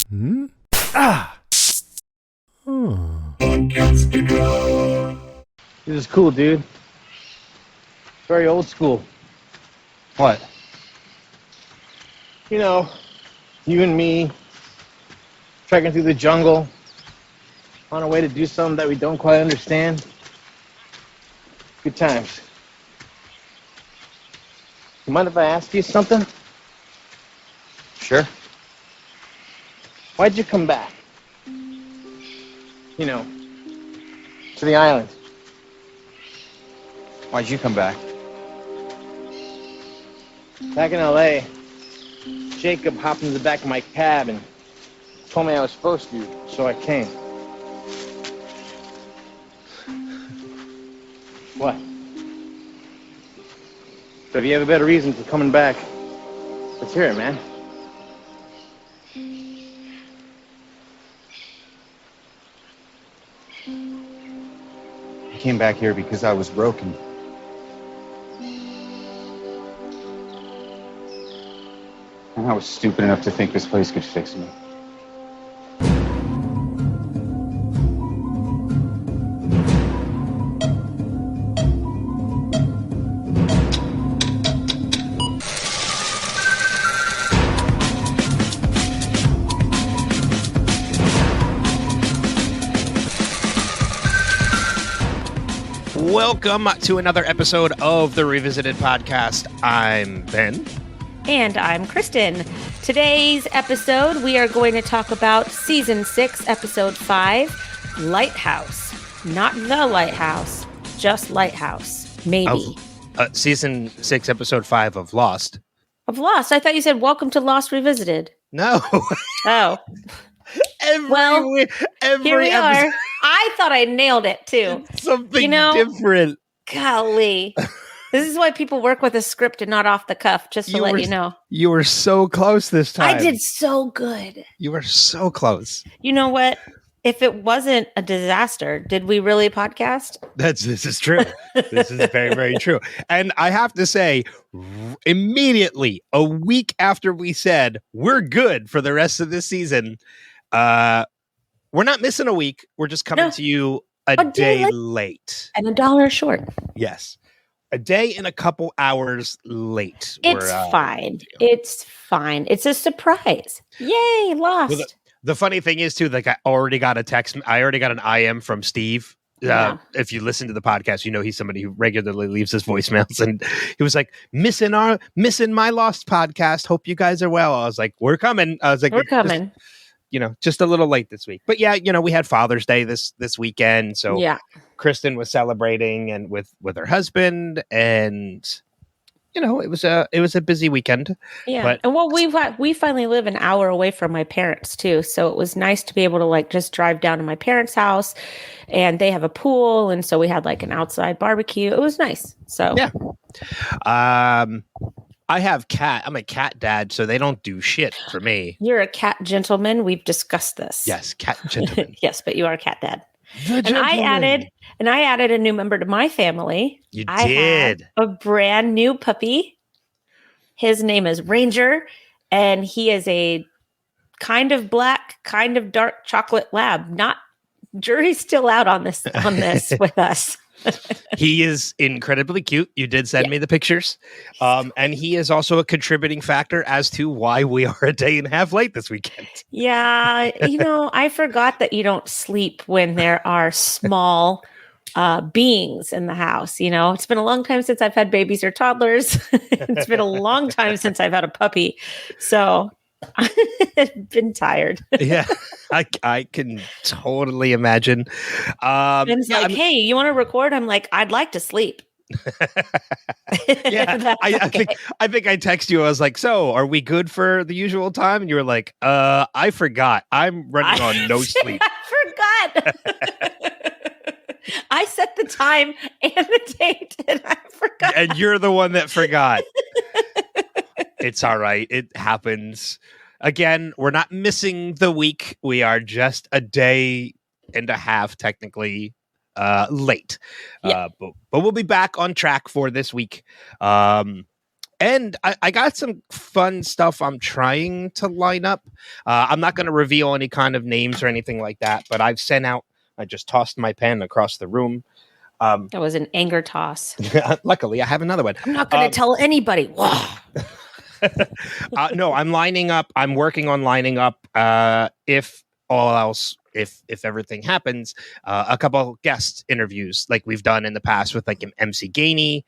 Hmm? Ah! This is cool, dude. Very old school. What? You know, you and me trekking through the jungle on our way to do something that we don't quite understand. Good times. You mind if I ask you something? Sure. Why'd you come back? You know, to the island. Why'd you come back? Back in LA, Jacob hopped into the back of my cab and told me I was supposed to, so I came. What? So if you have a better reason for coming back, let's hear it, man. I came back here because I was broken. And I was stupid enough to think this place could fix me. Welcome to another episode of the Revisited Podcast. I'm Ben. And I'm Kristin. Today's episode, we are going to talk about Season 6, Episode 5, Lighthouse. Not The Lighthouse, just Lighthouse. Maybe. Season 6, Episode 5 of Lost. Of Lost? I thought you said Welcome to Lost Revisited. No. Oh. Every Here we episode, are. I thought I nailed it, too. something different. Golly. This is why people work with a script and not off the cuff, just to let you know. You were so close this time. I did so good. You were so close. You know what? If it wasn't a disaster, did we really podcast? This is true. This is very, very true. And I have to say, immediately, a week after we said we're good for the rest of this season, we're not missing a week. We're just coming to you a day late. And $1 short. Yes. A day and a couple hours late. It's fine. It's fine. It's a surprise. Yay, Lost. Well, the funny thing is, too, like I already got a text. I already got an IM from Steve. If you listen to the podcast, you know he's somebody who regularly leaves his voicemails, and he was like, missing my Lost podcast. Hope you guys are well. I was like, we're coming. I was like, we're coming. Just a little late this week. But yeah, we had Father's Day this weekend. So yeah, Kristin was celebrating and with her husband, and it was a busy weekend. Yeah. But and we finally live an hour away from my parents too. So it was nice to be able to like just drive down to my parents' house, and they have a pool, and so we had like an outside barbecue. It was nice. So yeah. I have cat. I'm a cat dad, so they don't do shit for me. You're a cat gentleman. We've discussed this. Yes, cat gentleman. Yes, but you are a cat dad. And I added a new member to my family. You I did. had a brand new puppy. His name is Ranger, and he is a kind of black, kind of dark chocolate lab. Jury's still out on this with us. He is incredibly cute. You did send me the pictures. And he is also a contributing factor as to why we are a day and a half late this weekend. Yeah. I forgot that you don't sleep when there are small beings in the house. It's been a long time since I've had babies or toddlers. It's been a long time since I've had a puppy. So I've been tired. Yeah, I can totally imagine. Ben's hey, you want to record? I'm like, I'd like to sleep. Yeah, I think I texted you. I was like, so are we good for the usual time? And you were like, I forgot. I'm running on no sleep. I forgot. I set the time and the date, and I forgot. And you're the one that forgot. It's all right. It happens. Again, we're not missing the week. We are just a day and a half, technically, late. Yeah. But we'll be back on track for this week. And I got some fun stuff I'm trying to line up. I'm not going to reveal any kind of names or anything like that, but I just tossed my pen across the room. That was an anger toss. Luckily, I have another one. I'm not going to tell anybody. Wow. No, I'm lining up. I'm working on lining up, if all else, if everything happens, a couple guest interviews like we've done in the past with like MC Gainey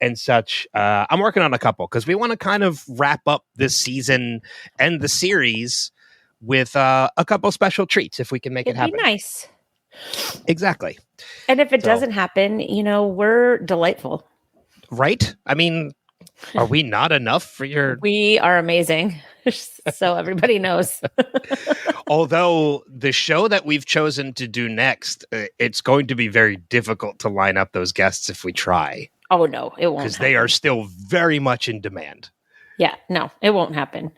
and such. I'm working on a couple because we want to kind of wrap up this season and the series with a couple special treats if we can make it happen. It'd be nice. Exactly. And if it doesn't happen, we're delightful. Right? I mean, are we not enough for your... We are amazing. So everybody knows. Although the show that we've chosen to do next, it's going to be very difficult to line up those guests if we try. Oh, no, it won't. Because they are still very much in demand. Yeah, no, it won't happen.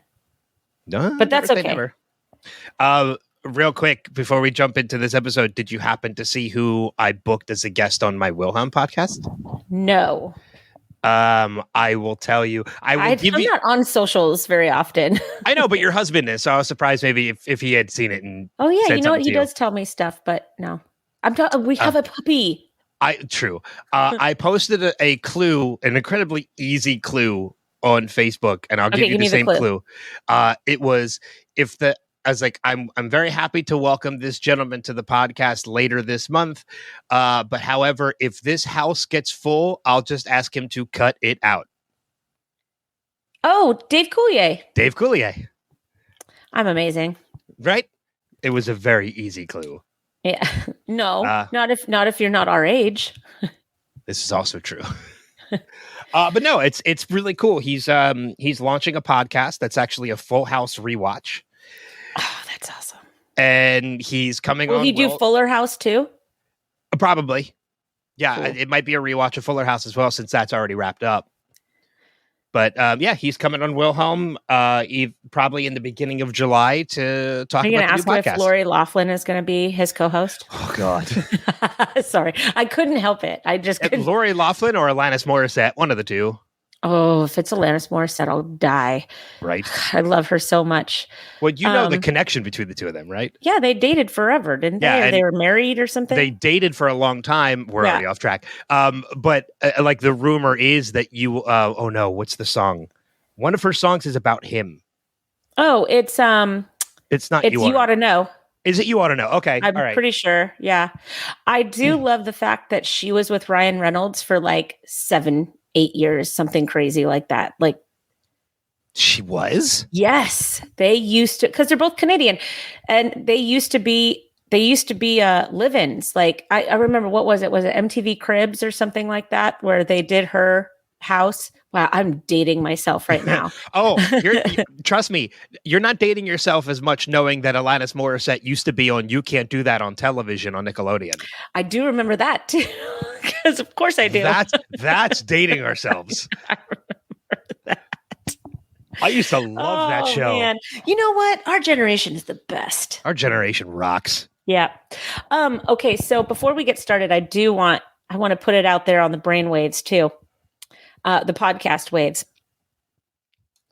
No, but that's okay. Real quick, before we jump into this episode, did you happen to see who I booked as a guest on my Wilhelm podcast? No. I will tell you. I'm not on socials very often. I know, but your husband is, so I was surprised maybe if he had seen it. And oh yeah, you know what? He does tell me stuff, but no. We have a puppy. True. I posted a clue, an incredibly easy clue on Facebook, and I'll give you the same clue. It was I was like, I'm very happy to welcome this gentleman to the podcast later this month. But however, if this house gets full, I'll just ask him to cut it out. Oh, Dave Coulier. Dave Coulier. I'm amazing. Right? It was a very easy clue. Yeah. No, not if you're not our age. This is also true. But no, it's really cool. He's launching a podcast that's actually a Full House rewatch. Oh, that's awesome. And he's coming on. Will he do Fuller House too? Probably. Yeah, cool. It might be a rewatch of Fuller House as well, since that's already wrapped up. But yeah, he's coming on Wilhelm probably in the beginning of July to talk about the new podcast. Are you going to ask if Lori Loughlin is going to be his co-host? Oh, God. Sorry. I couldn't help it. I just couldn't. Lori Loughlin or Alanis Morissette, one of the two. Oh, if it's Alanis Morissette, I'll die. Right. I love her so much. Well, you know the connection between the two of them, right? Yeah, they dated forever, didn't they? Or they were married or something? They dated for a long time. We're already off track. But like the rumor is that you, oh no, what's the song? One of her songs is about him. Oh, it's not You Ought to Know. Is it You Ought to Know? Okay. I'm pretty sure. Yeah. I do love the fact that she was with Ryan Reynolds for like 7-8 years, something crazy like that. Like she was? Yes. They used to, because they're both Canadian, and they used to be live-ins. Like I remember, what was it? Was it MTV Cribs or something like that, where they did her house? Wow, I'm dating myself right now. Trust me, you're not dating yourself as much knowing that Alanis Morissette used to be on You Can't Do That on Television on Nickelodeon. I do remember that too, because of course I do. That's dating ourselves. I remember that. I used to love that show. Man. You know what? Our generation is the best. Our generation rocks. Yeah. Okay, so before we get started, I want to put it out there on the brainwaves too. The podcast waves.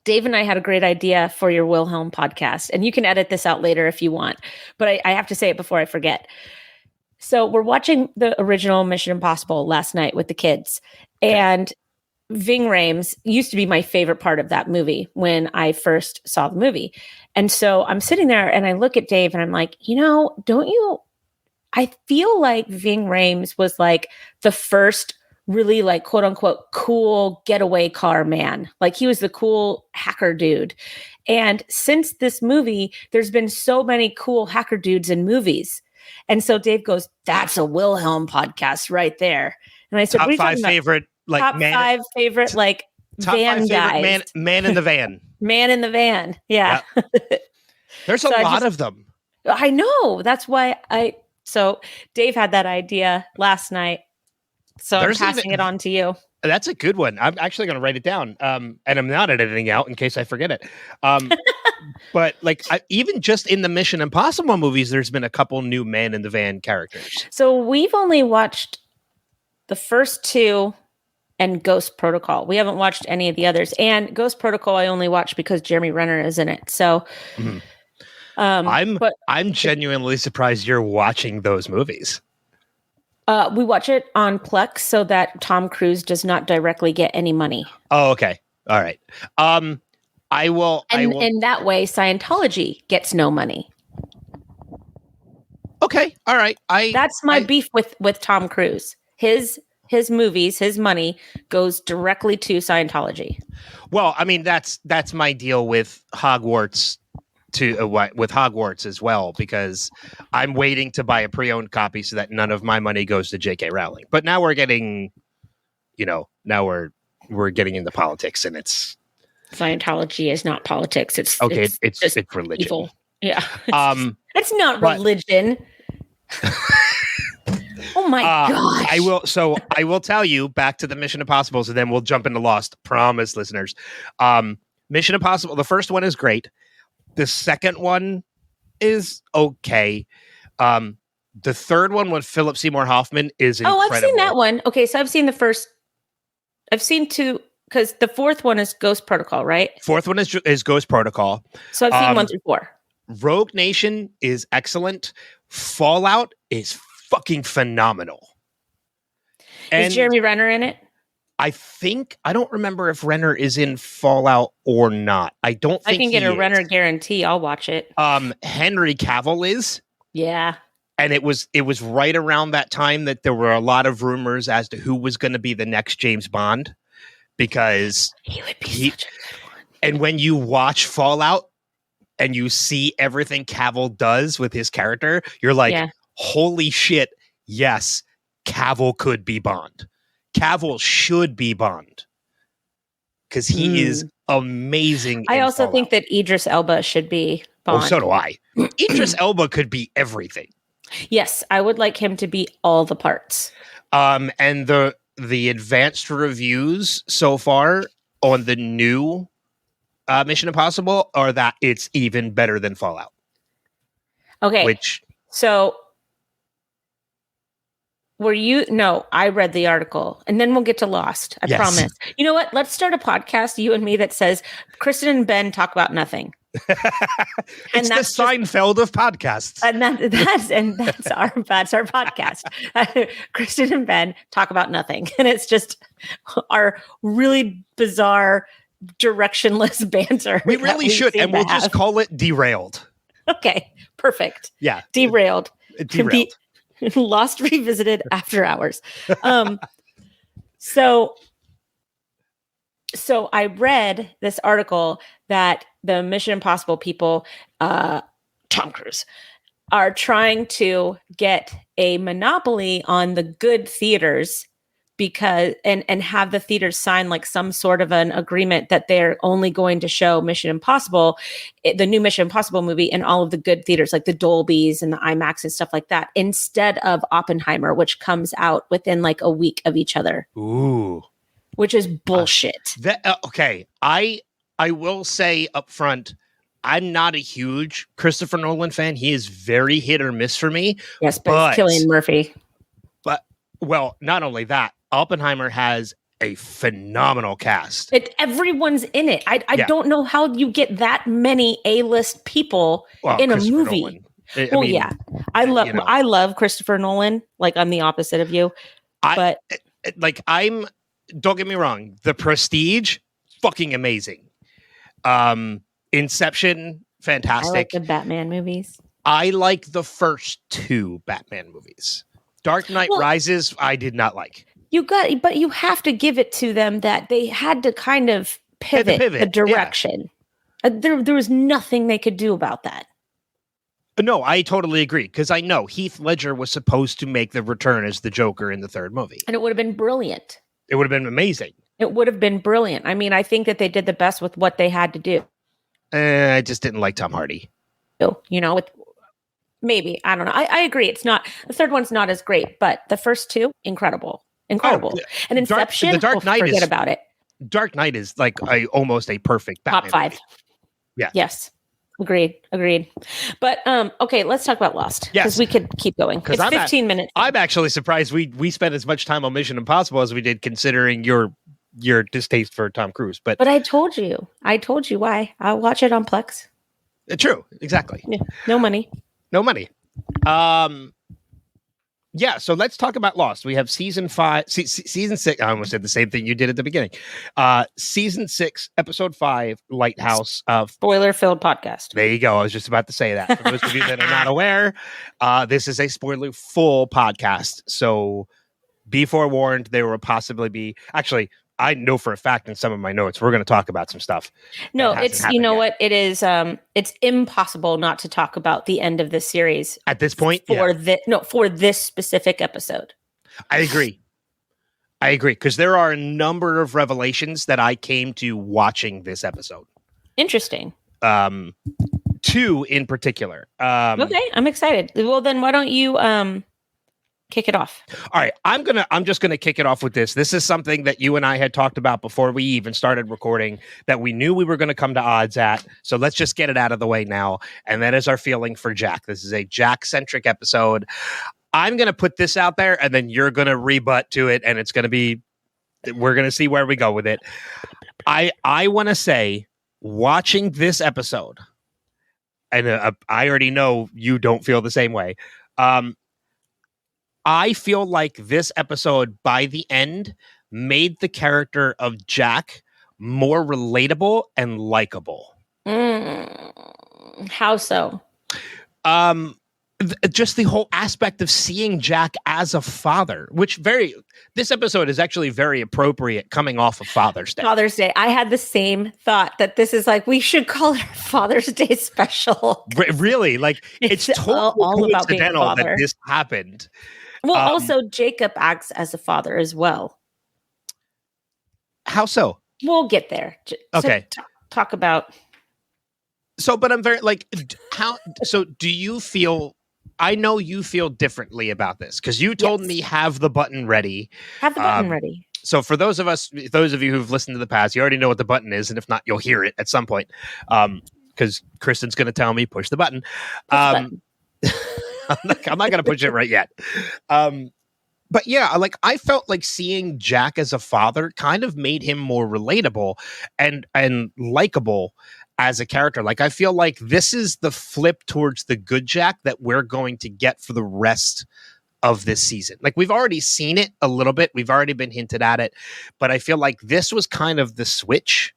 Dave and I had a great idea for your Wilhelm podcast, and you can edit this out later if you want, but I have to say it before I forget. So we're watching the original Mission Impossible last night with the kids, and Ving Rhames used to be my favorite part of that movie when I first saw the movie. And so I'm sitting there and I look at Dave and I'm like, I feel like Ving Rhames was like the first really like quote unquote cool getaway car man. Like he was the cool hacker dude. And since this movie, there's been so many cool hacker dudes in movies. And so Dave goes, that's a Wilhelm podcast right there. And I said, top five favorite, like top five favorite, like van guys. Man in the van. Man in the van. Yeah. There's a lot of them. I know. That's why so Dave had that idea last night. So I'm passing it on to you. That's a good one. I'm actually going to write it down. And I'm not editing out in case I forget it. But like even just in the Mission Impossible movies, there's been a couple new Man in the Van characters. So we've only watched the first two and Ghost Protocol. We haven't watched any of the others. And Ghost Protocol I only watched because Jeremy Renner is in it. So I'm genuinely surprised you're watching those movies. We watch it on Plex so that Tom Cruise does not directly get any money. Oh, okay. All right. I will. And that way, Scientology gets no money. Okay. All right. That's my beef with Tom Cruise. His movies, his money goes directly to Scientology. Well, I mean, that's my deal with Hogwarts with Hogwarts as well, because I'm waiting to buy a pre-owned copy so that none of my money goes to J.K. Rowling. But now we're getting, we're getting into politics, and it's Scientology is not politics. It's religion. Evil. Yeah. It's not religion. Oh my gosh. I will tell you, back to the Mission Impossible, so then we'll jump into Lost. Promise, listeners. Mission Impossible, the first one is great. The second one is okay. The third one with Philip Seymour Hoffman is incredible. Oh, I've seen that one. Okay, so I've seen the first. I've seen two, because the fourth one is Ghost Protocol, right? Fourth one is Ghost Protocol. So I've seen 1 through 4. Rogue Nation is excellent. Fallout is fucking phenomenal. Is Jeremy Renner in it? I don't remember if Renner is in Fallout or not. I don't think I can get a Renner guarantee. I'll watch it. Henry Cavill is. Yeah. And it was right around that time that there were a lot of rumors as to who was going to be the next James Bond, because he would be such a good one. And when you watch Fallout and you see everything Cavill does with his character, you're like, holy shit, yes, Cavill could be Bond. Cavill should be Bond, because he is amazing. I also think that Idris Elba should be Bond. Oh, so do I. Idris Elba could be everything. Yes, I would like him to be all the parts. And the advanced reviews so far on the new Mission Impossible are that it's even better than Fallout. Okay. So I read the article, and then we'll get to Lost. I promise. You know what? Let's start a podcast, you and me, that says Kristin and Ben talk about nothing. It's the Seinfeld of podcasts. And that's our podcast. Kristin and Ben talk about nothing. And it's just our really bizarre, directionless banter. We really should, and we'll just call it Derailed. Okay, perfect. Yeah. Derailed. Derailed. Lost Revisited After Hours. So I read this article that the Mission Impossible people, Tom Cruise, are trying to get a monopoly on the good theaters, because and have the theaters sign like some sort of an agreement that they're only going to show Mission Impossible, the new Mission Impossible movie, in all of the good theaters, like the Dolbys and the IMAX and stuff like that, instead of Oppenheimer, which comes out within like a week of each other. Ooh. Which is bullshit. Okay. I will say up front, I'm not a huge Christopher Nolan fan. He is very hit or miss for me. Yes, but it's Cillian Murphy. But, well, not only that, Oppenheimer has a phenomenal cast. Everyone's in it. I don't know how you get that many A-list people in a movie. I love Christopher Nolan. Like, I'm the opposite of you. Don't get me wrong. The Prestige, fucking amazing. Inception, fantastic. I like the Batman movies. I like the first 2 Batman movies. Dark Knight Rises, I did not like. But you have to give it to them that they had to kind of pivot the direction. Yeah. There was nothing they could do about that. No, I totally agree, because I know Heath Ledger was supposed to make the return as the Joker in the third movie. And it would have been brilliant. It would have been amazing. It would have been brilliant. I mean, I think that they did the best with what they had to do. I just didn't like Tom Hardy. Maybe. I don't know. I agree. It's not, the third one's not as great, but the first 2, incredible. Oh, and Inception, the Dark Knight forget about it. Dark Knight is like almost a perfect Batman top 5. movie. Yeah. Yes. Agreed. But okay, let's talk about Lost because we could keep going. It's 15 minutes. I'm actually surprised we spent as much time on Mission Impossible as we did, considering your distaste for Tom Cruise. But I told you why. I'll watch it on Plex. True, exactly. Yeah, no money. Yeah, so let's talk about Lost. We have season 6. I almost said the same thing you did at the beginning. Season 6, episode 5, Lighthouse. Spoiler-filled podcast. There you go. I was just about to say that. For those of you that are not aware, this is a spoiler-full podcast. So be forewarned. There will possibly be... Actually, I know for a fact in some of my notes, we're going to talk about some stuff. No, it's, you know what? It is, it's impossible not to talk about the end of this series. At this point? For this specific episode. I agree. Because there are a number of revelations that I came to watching this episode. Interesting. 2 in particular. Okay, I'm excited. Well, then why don't you, kick it off. All right. I'm just gonna kick it off with this. This is something that you and I had talked about before we even started recording, that we knew we were going to come to odds at. So let's just get it out of the way now. And that is our feeling for Jack. This is a Jack-centric episode. I'm going to put this out there, and then you're going to rebut to it, and it's going to be, we're going to see where we go with it. I want to say, watching this episode, and I already know you don't feel the same way. I feel like this episode, by the end, made the character of Jack more relatable and likable. How so? Just the whole aspect of seeing Jack as a father, this episode is actually very appropriate coming off of Father's Day. I had the same thought that this is like, we should call it Father's Day special. Really? Like, it's totally all about being a father. That this happened. Well, also Jacob acts as a father as well. How so? We'll get there. Okay. So talk about. So, but I'm very do you feel, I know you feel differently about this because you told me have the button ready. Have the button ready. So for those of you who've listened to the past, you already know what the button is. And if not, you'll hear it at some point. Because Kristen's going to tell me, push the button. I'm not going to push it right yet. But yeah, like I felt like seeing Jack as a father kind of made him more relatable and likable as a character. Like I feel like this is the flip towards the good Jack that we're going to get for the rest of this season. Like we've already seen it a little bit. We've already been hinted at it, but I feel like this was kind of the switch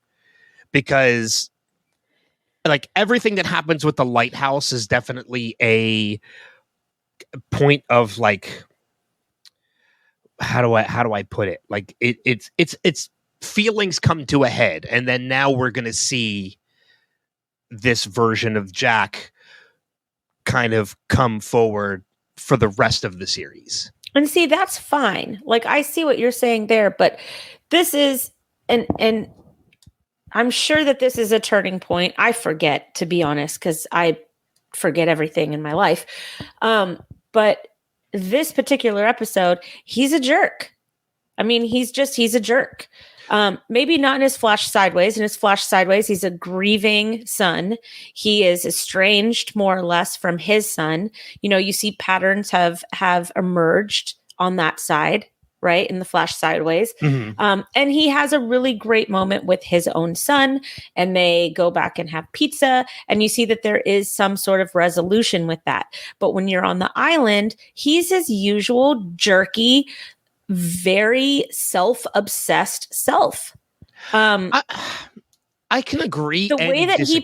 because like everything that happens with the lighthouse is definitely a point of like, how do I put it? Like it's feelings come to a head, and then now we're going to see this version of Jack kind of come forward for the rest of the series. And see, that's fine. Like I see what you're saying there, but this is and I'm sure that this is a turning point. I forget, to be honest, because I forget everything in my life. But this particular episode, he's a jerk. I mean, he's a jerk. Maybe not in his Flash Sideways. In his Flash Sideways, he's a grieving son. He is estranged more or less from his son. You know, you see patterns have emerged on that side, right? In the Flash Sideways. Mm-hmm. And he has a really great moment with his own son, and they go back and have pizza, and you see that there is some sort of resolution with that. But when you're on the island, he's his usual jerky, very self-obsessed self. I can agree. The way that he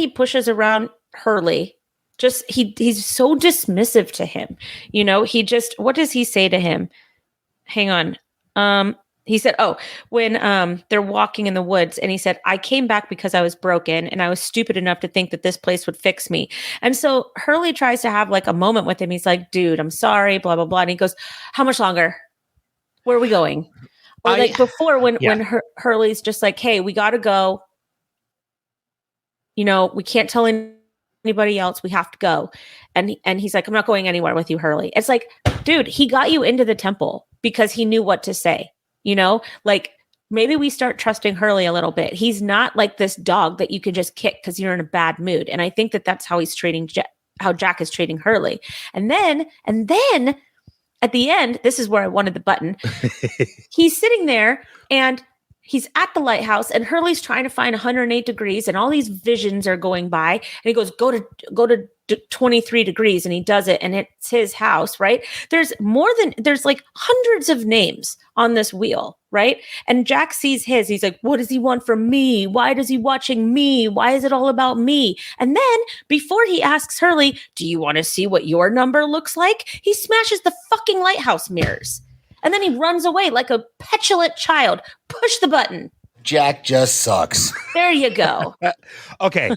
pushes around Hurley, just he's so dismissive to him. You know, what does he say to him? Hang on. He said, when they're walking in the woods, and he said, I came back because I was broken and I was stupid enough to think that this place would fix me. And so Hurley tries to have like a moment with him. He's like, dude, I'm sorry, blah, blah, blah. And he goes, how much longer? Where are we going? Or like before when Hurley's just like, hey, we got to go. You know, we can't tell anybody else. We have to go. And he's like, I'm not going anywhere with you, Hurley. It's like, dude, he got you into the temple because he knew what to say. You know, like maybe we start trusting Hurley a little bit. He's not like this dog that you can just kick because you're in a bad mood. And I think that that's how he's treating how Jack is treating Hurley. And then at the end, this is where I wanted the button. He's sitting there and he's at the lighthouse, and Hurley's trying to find 108 degrees, and all these visions are going by. And he goes, go to 23 degrees, and he does it, and it's his house, right? There's like hundreds of names on this wheel, right? And Jack sees his. He's like, what does he want from me? Why does he watching me? Why is it all about me? And then before he asks Hurley, do you want to see what your number looks like? He smashes the fucking lighthouse mirrors. And then he runs away like a petulant child. Push the button. Jack just sucks. There you go. Okay.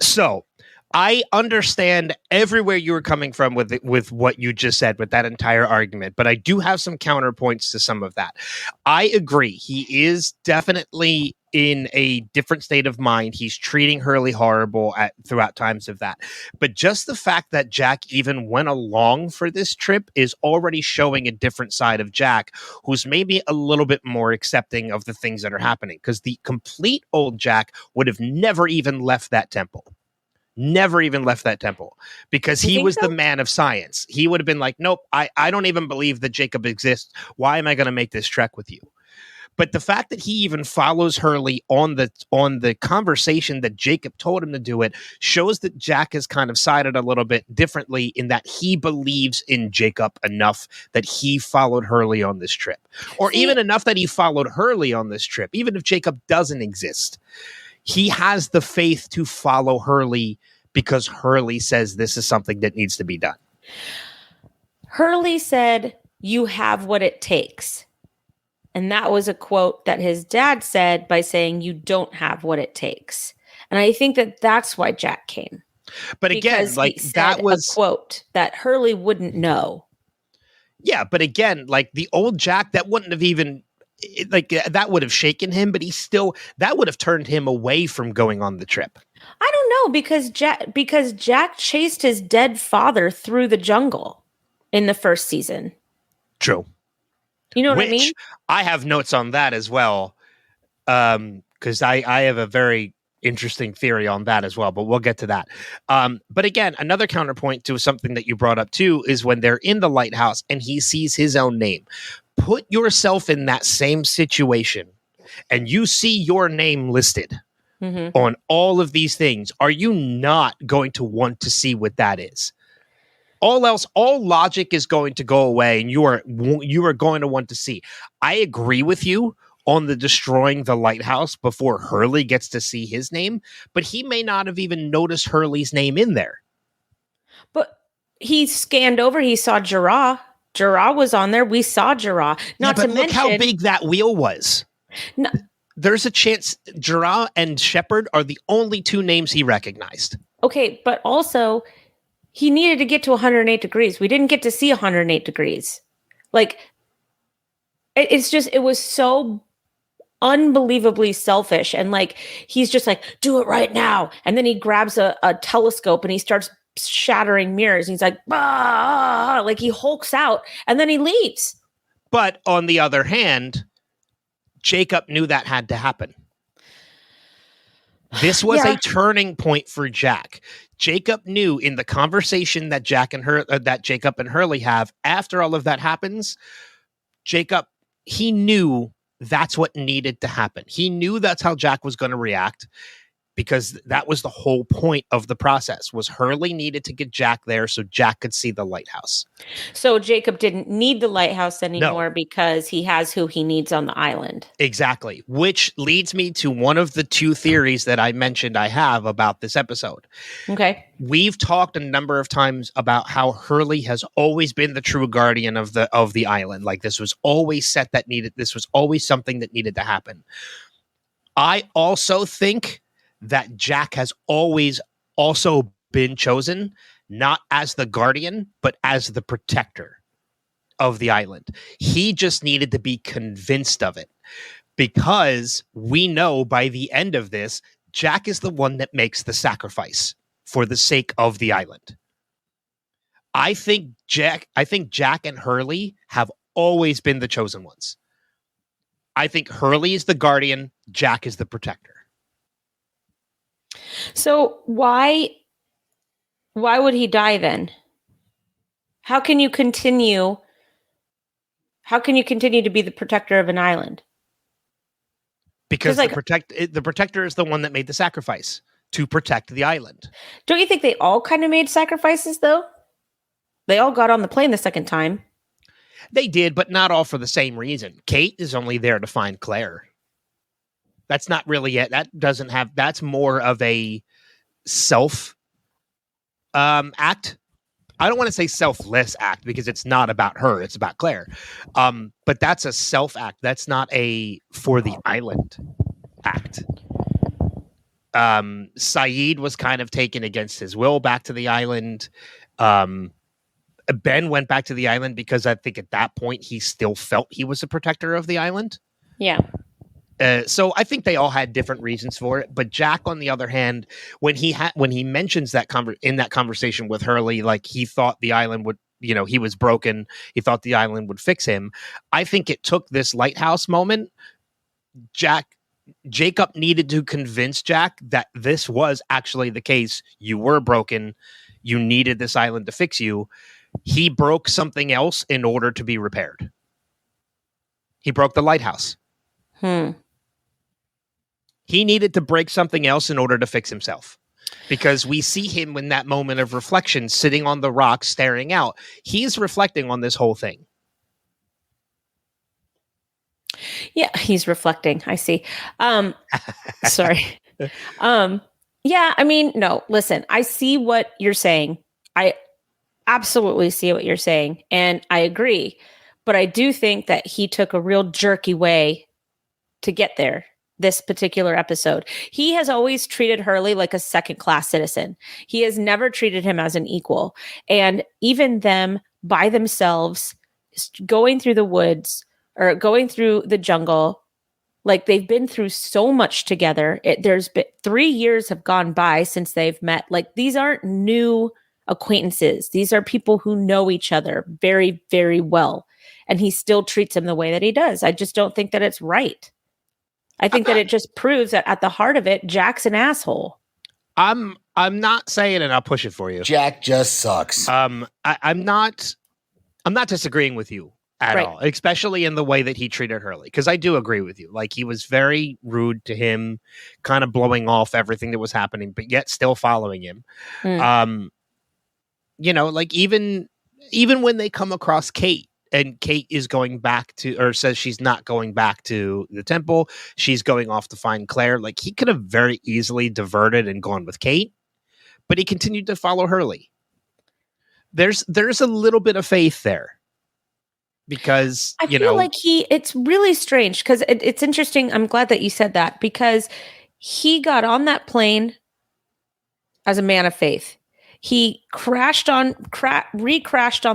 So I understand everywhere you were coming from with what you just said, with that entire argument, but I do have some counterpoints to some of that. I agree. He is definitely in a different state of mind. He's treating Hurley horrible throughout times of that. But just the fact that Jack even went along for this trip is already showing a different side of Jack, who's maybe a little bit more accepting of the things that are happening. Because the complete old Jack would have never even left that temple. Never even left that temple, because he was the man of science. He would have been like, nope, I don't even believe that Jacob exists. Why am I going to make this trek with you? But the fact that he even follows Hurley on the conversation that Jacob told him to do it shows that Jack has kind of sided a little bit differently, in that he believes in Jacob enough that he followed Hurley on this trip, or even enough that he followed Hurley on this trip. Even if Jacob doesn't exist, he has the faith to follow Hurley because Hurley says this is something that needs to be done. Hurley said, "You have what it takes." And that was a quote that his dad said by saying, "You don't have what it takes." And I think that that's why Jack came. But again, like, that was a quote that Hurley wouldn't know. Yeah, but again, like, the old Jack, that wouldn't have even, like, that would have shaken him, but that would have turned him away from going on the trip. I don't know, because Jack chased his dead father through the jungle in the first season. True. You know what I mean? I have notes on that as well, because I have a very interesting theory on that as well, but we'll get to that. But again, another counterpoint to something that you brought up too is when they're in the lighthouse and he sees his own name. Put yourself in that same situation and you see your name listed on all of these things. Are you not going to want to see what that is? All logic is going to go away, and you are going to want to see. I agree with you on the destroying the lighthouse before Hurley gets to see his name, but he may not have even noticed Hurley's name in there. But he scanned over, he saw Jarrah. Jarrah was on there. We saw Jarrah. Look how big that wheel was. No, there's a chance Jarrah and Shepard are the only two names he recognized. Okay, but also, he needed to get to 108 degrees. We didn't get to see 108 degrees. Like, it was so unbelievably selfish. And like, he's just like, do it right now. And then he grabs a telescope and he starts shattering mirrors. And he's like, bah! Like, he hulks out and then he leaves. But on the other hand, Jacob knew that had to happen. This was a turning point for Jack. Jacob knew in the conversation that Jacob and Hurley have after all of that happens, he knew that's what needed to happen. He knew that's how Jack was going to react, because that was the whole point of the process, was Hurley needed to get Jack there so Jack could see the lighthouse. So Jacob didn't need the lighthouse anymore because he has who he needs on the island. Exactly. Which leads me to one of the two theories that I mentioned I have about this episode. Okay. We've talked a number of times about how Hurley has always been the true guardian of the island. Like, this was always this was always something that needed to happen. I also think that Jack has always also been chosen, not as the guardian, but as the protector of the island. He just needed to be convinced of it, because we know by the end of this, Jack is the one that makes the sacrifice for the sake of the island. I think Jack and Hurley have always been the chosen ones. I think Hurley is the guardian, Jack is the protector. So why would he die then? How can you continue to be the protector of an island? Because the protector is the one that made the sacrifice to protect the island. Don't you think they all kind of made sacrifices, though? They all got on the plane the second time. They did, but not all for the same reason. Kate is only there to find Claire. That's not really it. That's more of a self act. I don't want to say selfless act because it's not about her. It's about Claire. But that's a self act. That's not a for the island act. Saeed was kind of taken against his will back to the island. Ben went back to the island because I think at that point he still felt he was a protector of the island. Yeah. So I think they all had different reasons for it. But Jack, on the other hand, when he mentions that in that conversation with Hurley, like he thought the island would, he was broken. He thought the island would fix him. I think it took this lighthouse moment. Jacob needed to convince Jack that this was actually the case. You were broken. You needed this island to fix you. He broke something else in order to be repaired. He broke the lighthouse. He needed to break something else in order to fix himself. Because we see him in that moment of reflection, sitting on the rock, staring out. He's reflecting on this whole thing. Yeah, he's reflecting. I see. Sorry. Yeah, I mean, no, listen, I see what you're saying. I absolutely see what you're saying. And I agree. But I do think that he took a real jerky way to get there this particular episode. He has always treated Hurley like a second-class citizen. He has never treated him as an equal. And even them by themselves going through the woods or going through the jungle, like they've been through so much together. There's been 3 years have gone by since they've met. Like these aren't new acquaintances. These are people who know each other very, very well. And he still treats them the way that he does. I just don't think that it's right. I think that it just proves that at the heart of it, Jack's an asshole. I'm not saying, and I'll push it for you. Jack just sucks. I'm not disagreeing with you at all, especially in the way that he treated Hurley, because I do agree with you. Like he was very rude to him, kind of blowing off everything that was happening, but yet still following him. Like even when they come across Kate, and Kate is going back to, or says she's not going back to the temple. She's going off to find Claire. Like he could have very easily diverted and gone with Kate, but he continued to follow Hurley. There's a little bit of faith there because, I feel like it's really strange because it's interesting. I'm glad that you said that because he got on that plane as a man of faith. He recrashed on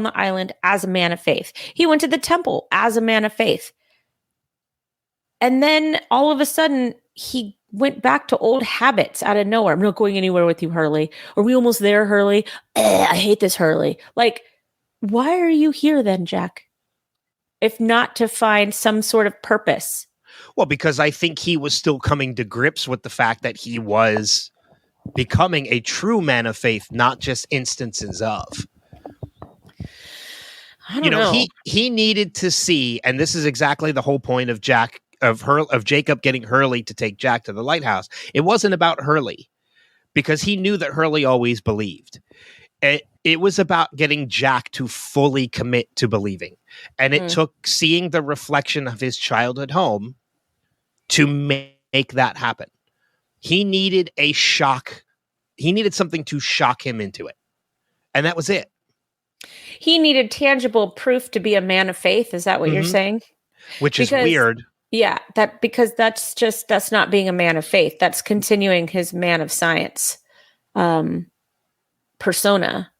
the island as a man of faith. He went to the temple as a man of faith. And then all of a sudden, he went back to old habits out of nowhere. I'm not going anywhere with you, Hurley. Are we almost there, Hurley? I hate this, Hurley. Like, why are you here then, Jack? If not to find some sort of purpose. Well, because I think he was still coming to grips with the fact that he was becoming a true man of faith, not just instances of. I don't know. He needed to see, and this is exactly the whole point of Jacob getting Hurley to take Jack to the lighthouse. It wasn't about Hurley because he knew that Hurley always believed. It was about getting Jack to fully commit to believing. And it took seeing the reflection of his childhood home to make that happen. He needed a shock. He needed something to shock him into it. And that was it. He needed tangible proof to be a man of faith. Is that what you're saying? Which is weird. Yeah, because that's not being a man of faith. That's continuing his man of science persona.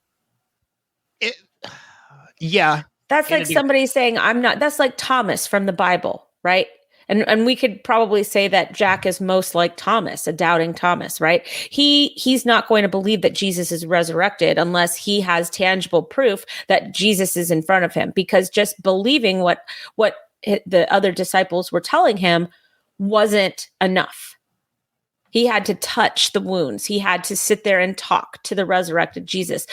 Yeah. That's like somebody saying, I'm not. That's like Thomas from the Bible, right? And we could probably say that Jack is most like Thomas, a doubting Thomas, right? He's not going to believe that Jesus is resurrected unless he has tangible proof that Jesus is in front of him, because just believing what the other disciples were telling him wasn't enough. He had to touch the wounds. He had to sit there and talk to the resurrected Jesus,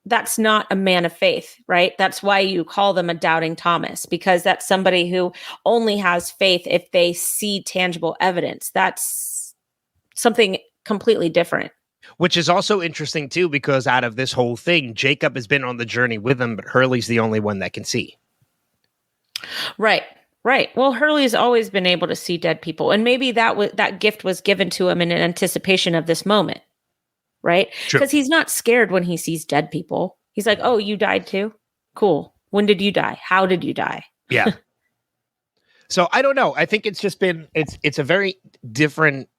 that's not a man of faith, right? That's why you call them a doubting Thomas, because that's somebody who only has faith if they see tangible evidence. That's something completely different. Which is also interesting too, because out of this whole thing, Jacob has been on the journey with him, but Hurley's the only one that can see. Right. Well, Hurley's always been able to see dead people, and maybe that gift was given to him in anticipation of this moment, right? Because he's not scared when he sees dead people. He's like, "Oh, you died too? Cool. When did you die? How did you die?" Yeah. So I don't know. I think it's just been it's a very different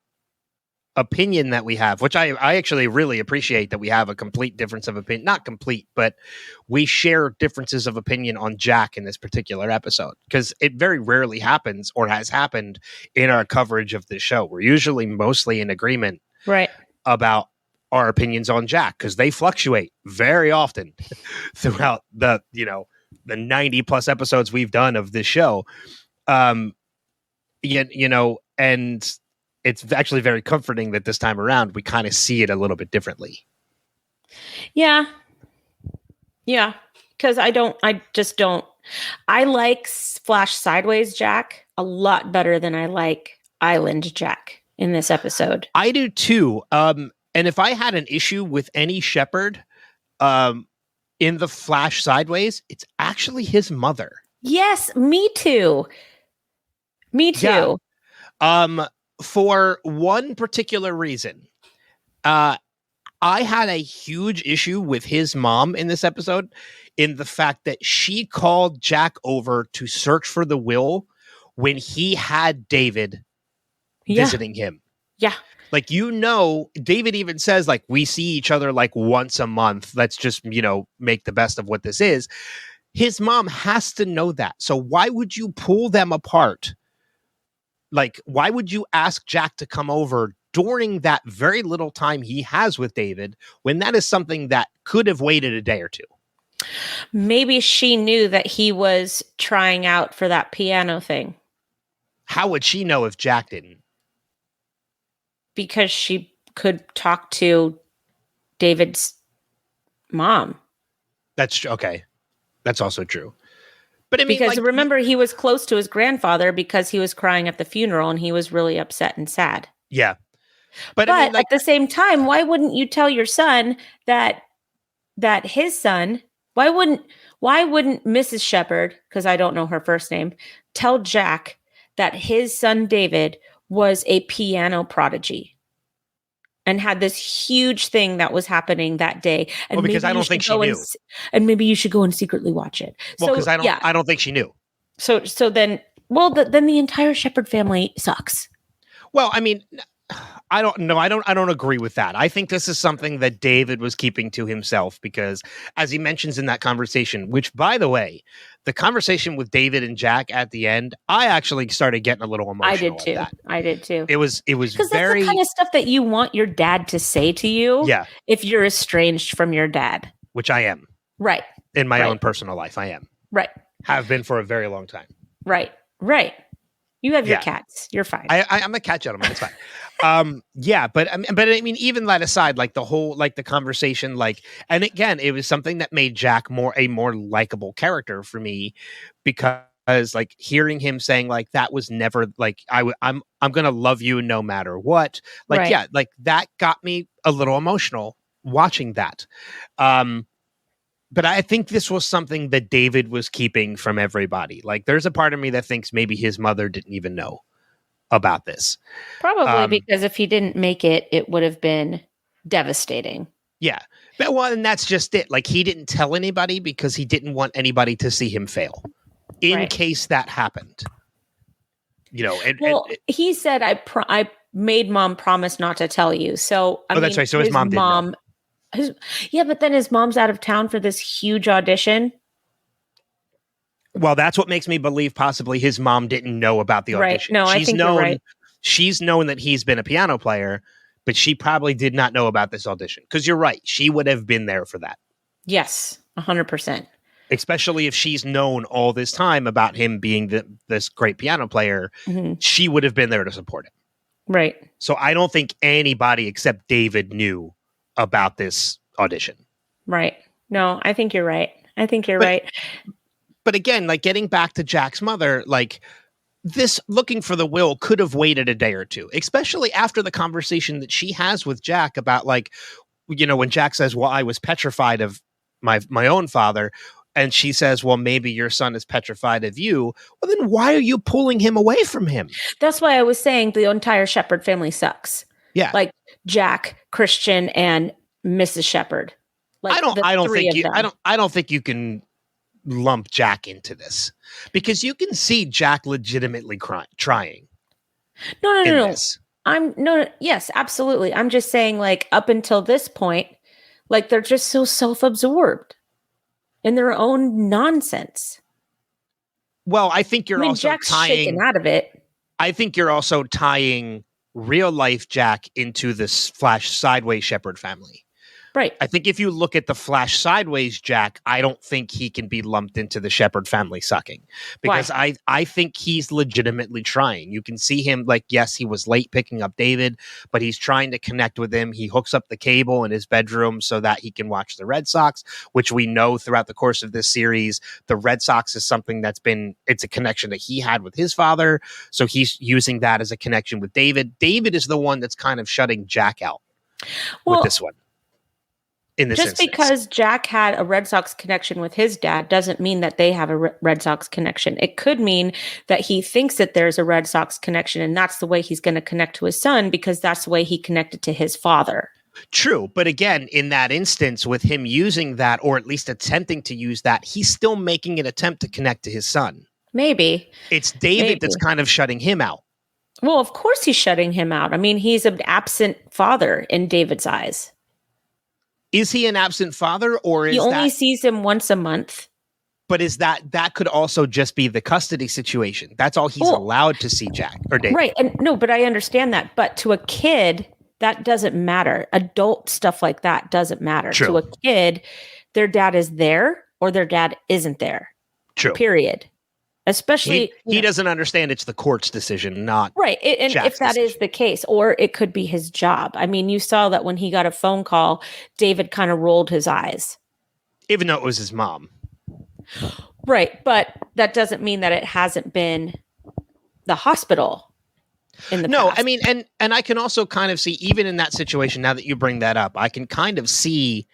opinion that we have, which I actually really appreciate, that we have a complete difference of opinion. Not complete, but we share differences of opinion on Jack in this particular episode, because it very rarely happens or has happened in our coverage of this show. We're usually mostly in agreement, right, about our opinions on Jack, because they fluctuate very often throughout the 90 plus episodes we've done of this show. And it's actually very comforting that this time around we kind of see it a little bit differently. Yeah. Because I like Flash Sideways Jack a lot better than I like Island Jack in this episode. I do too. And if I had an issue with any shepherd in the Flash Sideways, it's actually his mother. Yes, me too. Yeah. For one particular reason, I had a huge issue with his mom in this episode, in the fact that she called Jack over to search for the will when he had David visiting him. Yeah. Like, David even says, like, we see each other like once a month. Let's just, make the best of what this is. His mom has to know that. So why would you pull them apart? Like, why would you ask Jack to come over during that very little time he has with David, when that is something that could have waited a day or two? Maybe she knew that he was trying out for that piano thing. How would she know if Jack didn't? Because she could talk to David's mom. That's okay. That's also true. But I mean, because remember, he was close to his grandfather because he was crying at the funeral and he was really upset and sad. Yeah. But I mean, at the same time, why wouldn't you tell your son that his son, why wouldn't Mrs. Shepherd, because I don't know her first name, tell Jack that his son David was a piano prodigy and had this huge thing that was happening that day? And because I don't think she knew. And maybe you should go and secretly watch it. Well, because I don't think she knew. So then the entire Shepherd family sucks. Well, I mean, I don't know. I don't agree with that. I think this is something that David was keeping to himself, because, as he mentions in that conversation, which, by the way, the conversation with David and Jack at the end, I actually started getting a little emotional. I did too. It was because that's the kind of stuff that you want your dad to say to you. Yeah. If you're estranged from your dad, which I am. Right. In my own personal life, I am. Right. Have been for a very long time. Right. You have your cats. You're fine. I'm a cat gentleman. It's fine. But I mean, even that aside, like the whole, like the conversation, like, and again, it was something that made Jack a more likable character for me, because like hearing him saying like, that was never like, I'm going to love you no matter what. Like, right. Yeah, like that got me a little emotional watching that. But I think this was something that David was keeping from everybody. Like, there's a part of me that thinks maybe his mother didn't even know about this. Probably because if he didn't make it, it would have been devastating. Yeah. But, well, and that's just it. Like, he didn't tell anybody because he didn't want anybody to see him fail in case that happened. He said, I made mom promise not to tell you. So, that's right. So his mom didn't know. But then his mom's out of town for this huge audition. Well, that's what makes me believe possibly his mom didn't know about the audition. Right. No, I think you're right. She's known that he's been a piano player, but she probably did not know about this audition. Because you're right. She would have been there for that. Yes, 100%. Especially if she's known all this time about him being this great piano player, she would have been there to support him. Right. So I don't think anybody except David knew about this audition. Right. No, I think you're right. Right. But again, like getting back to Jack's mother, like this looking for the will could have waited a day or two, especially after the conversation that she has with Jack about like, when Jack says, well, I was petrified of my own father. And she says, well, maybe your son is petrified of you. Well, then why are you pulling him away from him? That's why I was saying the entire Shepherd family sucks. Yeah. Like Jack, Christian, and Mrs. Shepherd. Like I don't think you can lump Jack into this because you can see Jack legitimately trying. No. Yes, absolutely. I'm just saying, like, up until this point, like they're just so self-absorbed in their own nonsense. Well, I think you're also Jack's shaken out of it. I think you're also tying real life Jack into this Flash Sideways Shepherd family. Right. I think if you look at the Flash Sideways Jack, I don't think he can be lumped into the Shepherd family sucking because I think he's legitimately trying. You can see him like, yes, he was late picking up David, but he's trying to connect with him. He hooks up the cable in his bedroom so that he can watch the Red Sox, which we know throughout the course of this series, the Red Sox is something it's a connection that he had with his father. So he's using that as a connection with David. David is the one that's kind of shutting Jack out with this one. Because Jack had a Red Sox connection with his dad doesn't mean that they have a Red Sox connection. It could mean that he thinks that there's a Red Sox connection and that's the way he's going to connect to his son because that's the way he connected to his father. True. But again, in that instance, with him using that or at least attempting to use that, he's still making an attempt to connect to his son. Maybe. It's David that's kind of shutting him out. Well, of course he's shutting him out. I mean, he's an absent father in David's eyes. Is he an absent father or he only sees him once a month? But is that could also just be the custody situation? That's all he's allowed to see Jack or David. Right. And no, but I understand that. But to a kid, that doesn't matter. Adult stuff like that doesn't matter. True. To a kid, their dad is there or their dad isn't there. True. Period. Especially he doesn't understand it's the court's decision, not right. And Jack's if that decision. is the case, or it could be his job. I mean, you saw that when he got a phone call, David kind of rolled his eyes. Even though it was his mom. Right. But that doesn't mean that it hasn't been the hospital in the past. I mean, and I can also kind of see, even in that situation, now that you bring that up, I can kind of see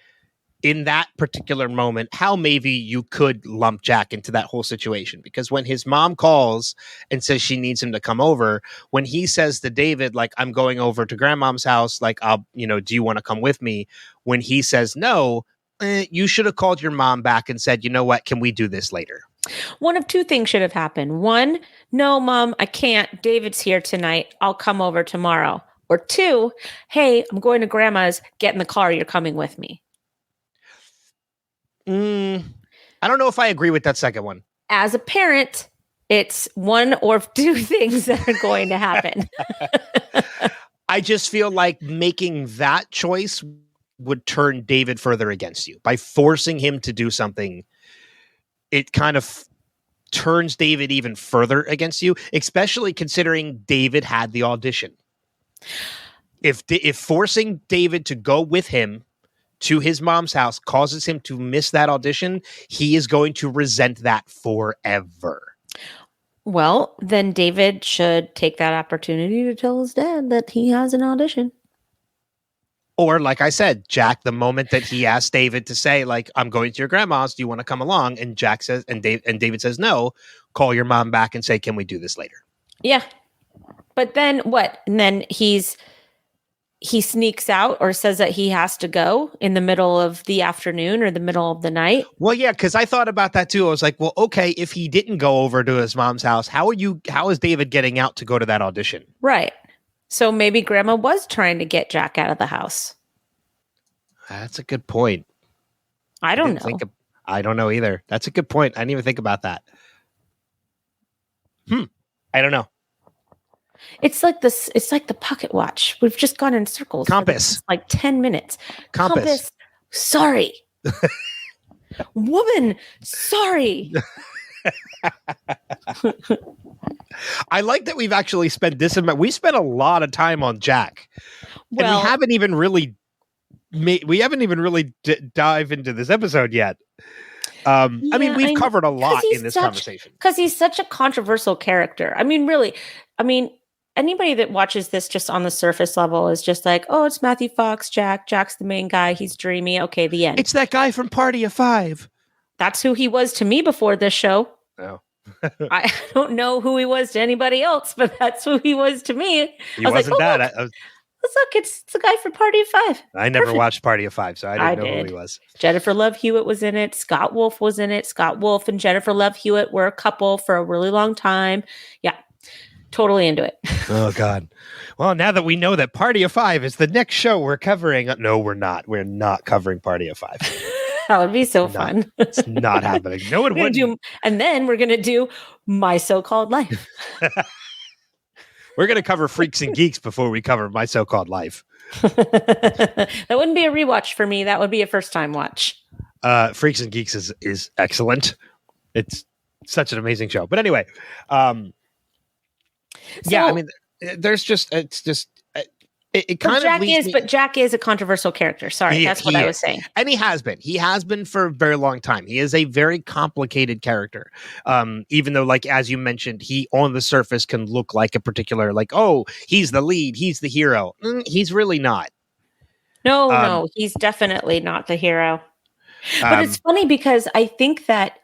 in that particular moment how maybe you could lump Jack into that whole situation. Because when his mom calls and says she needs him to come over, when he says to David, like, I'm going over to grandmom's house, like, do you want to come with me? When he says no, you should have called your mom back and said, you know what, can we do this later? One of two things should have happened. One, no, Mom, I can't. David's here tonight. I'll come over tomorrow. Or two, hey, I'm going to grandma's. Get in the car. You're coming with me. I don't know if I agree with that second one. As a parent, it's one or two things that are going to happen. I just feel like making that choice would turn David further against you. By forcing him to do something, it kind of turns David even further against you, especially considering David had the audition. If forcing David to go with him to his mom's house causes him to miss that audition, he is going to resent that forever. Well, then David should take that opportunity to tell his dad that he has an audition. Or, like I said, Jack, the moment that he asked David to say, like, I'm going to your grandma's, do you want to come along? And Jack says, and David says no, call your mom back and say, can we do this later? Yeah. But then what? And then he sneaks out or says that he has to go in the middle of the afternoon or the middle of the night. Well, yeah, because I thought about that too. I was like, well, okay, if he didn't go over to his mom's house, how is David getting out to go to that audition? Right. So maybe grandma was trying to get Jack out of the house. That's a good point. I don't know. I don't know either. That's a good point. I didn't even think about that. I don't know. It's like this. It's like the pocket watch. We've just gone in circles. Compass. Like 10 minutes. Compass. Sorry. Woman, sorry. I like that we've actually spent this amount. We spent a lot of time on Jack, and Well, we haven't even really dive into this episode yet. I mean, we've covered a lot in this conversation because he's such a controversial character. I mean, really, anybody that watches this just on the surface level is just like, oh, it's Matthew Fox, Jack's the main guy. He's dreamy. Okay, the end. It's that guy from Party of Five. That's who he was to me before this show. Oh. I don't know who he was to anybody else, but that's who he was to me. He wasn't that. Look, it's the guy from Party of Five. I never watched Party of Five, so I didn't know who he was. Jennifer Love Hewitt was in it. Scott Wolf was in it. Scott Wolf and Jennifer Love Hewitt were a couple for a really long time. Yeah, totally into it. Oh, God. Well, now that we know that Party of Five is the next show we're covering. No, we're not. We're not covering Party of Five. That would be so fun. It's not happening. No, it wouldn't. And then we're going to do My So-Called Life. We're going to cover Freaks and Geeks before we cover My So-Called Life. That wouldn't be a rewatch for me. That would be a first-time watch. Freaks and Geeks is excellent. It's such an amazing show. But anyway, yeah, I mean, there's just it kind of leads me. But Jack is a controversial character. Sorry, that's what I was saying. And he has been. He has been for a very long time. He is a very complicated character. Even though, like, as you mentioned, he on the surface can look like a particular, like, oh, he's the lead, he's the hero. He's really not. No, he's definitely not the hero. But it's funny because I think that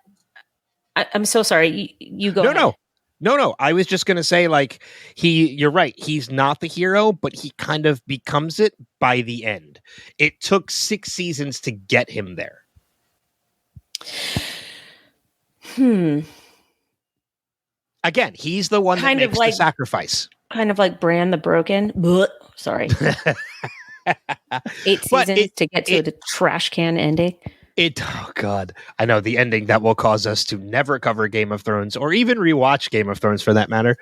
I'm so sorry. You go. No. I was just going to say, like, you're right. He's not the hero, but he kind of becomes it by the end. It took 6 seasons to get him there. Again, he's the one that makes the sacrifice. Kind of like Bran the Broken. Blech, sorry. 8 seasons to get to the trash can ending. Oh God, I know the ending that will cause us to never cover Game of Thrones or even rewatch Game of Thrones for that matter.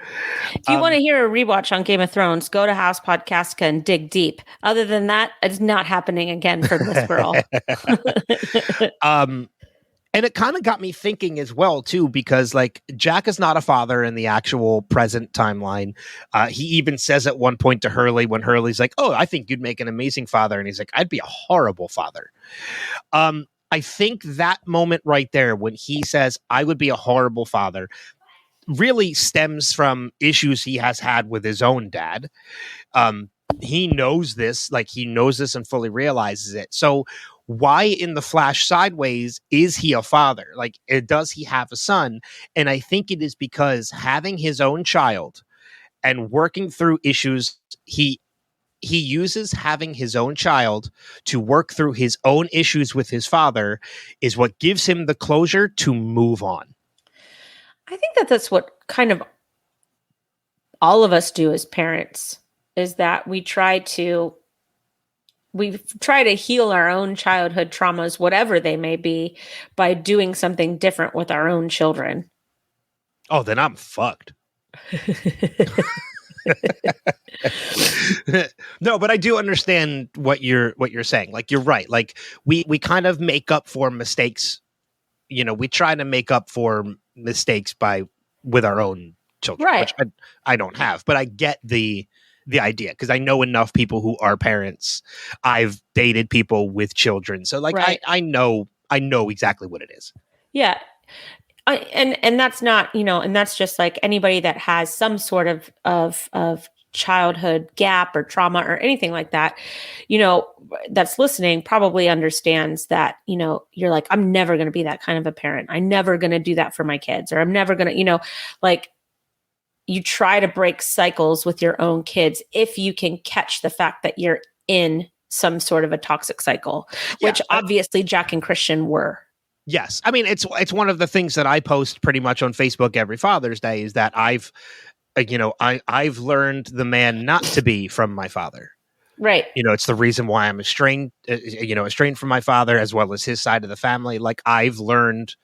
If you want to hear a rewatch on Game of Thrones, go to House Podcastica and dig deep. Other than that, it's not happening again for this girl. And it kind of got me thinking as well, too, because like Jack is not a father in the actual present timeline. He even says at one point to Hurley when Hurley's like, oh, I think you'd make an amazing father. And he's like, I'd be a horrible father. I think that moment right there when he says, I would be a horrible father, really stems from issues he has had with his own dad. He knows this and fully realizes it. So why in the Flash Sideways is he a father? Like, does he have a son? And I think it is because having his own child and working through issues, he uses having his own child to work through his own issues with his father is what gives him the closure to move on. I think that that's what kind of all of us do as parents, is that we try to heal our own childhood traumas, whatever they may be, by doing something different with our own children. Oh, then I'm fucked. No, but I do understand what you're saying. Like, you're right. Like, we kind of make up for mistakes. You know, we try to make up for mistakes with our own children, right? Which I don't have, but I get the idea because I know enough people who are parents. I've dated people with children, so like right. I know exactly what it is. Yeah. And that's not, and that's just like anybody that has some sort of childhood gap or trauma or anything like that, that's listening probably understands that, you're like, I'm never going to be that kind of a parent. I'm never going to do that for my kids, or I'm never going to, like, you try to break cycles with your own kids if you can catch the fact that you're in some sort of a toxic cycle, which obviously Jack and Kristin were. Yes. I mean, it's one of the things that I post pretty much on Facebook every Father's Day is that I've learned the man not to be from my father. Right. It's the reason why I'm estranged from my father as well as his side of the family. Like, I've learned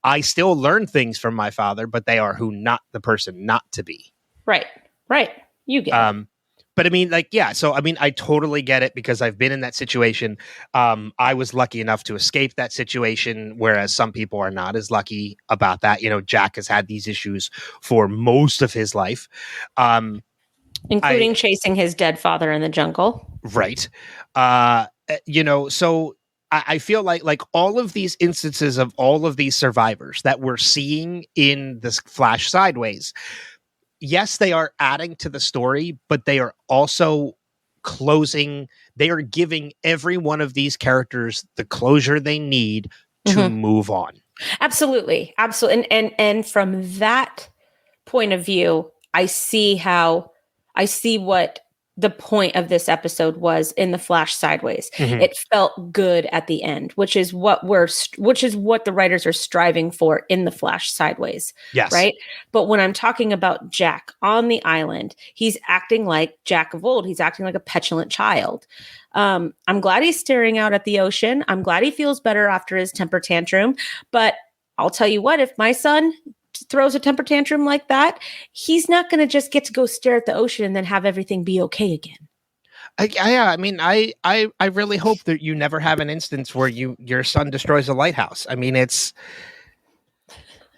I still learn things from my father, but they are the person not to be. Right. You get it. but I mean, like, yeah. So I mean, I totally get it because I've been in that situation. I was lucky enough to escape that situation, whereas some people are not as lucky about that. You know, Jack has had these issues for most of his life. Including chasing his dead father in the jungle. Right. You know, so I feel like all of these instances of all of these survivors that we're seeing in this Flash Sideways, yes, they are adding to the story, but they are also they are giving every one of these characters the closure they need to move on. Absolutely. And from that point of view, I see what the point of this episode was in the Flash Sideways. It felt good at the end, which is what the writers are striving for in the Flash Sideways. Yes. Right. But when I'm talking about Jack on the island, he's acting like Jack of old. He's acting like a petulant child. I'm glad he's staring out at the ocean. I'm glad he feels better after his temper tantrum. But I'll tell you what, if my son throws a temper tantrum like that, he's not going to just get to go stare at the ocean and then have everything be okay again. I mean, I really hope that you never have an instance where your son destroys a lighthouse. I mean, it's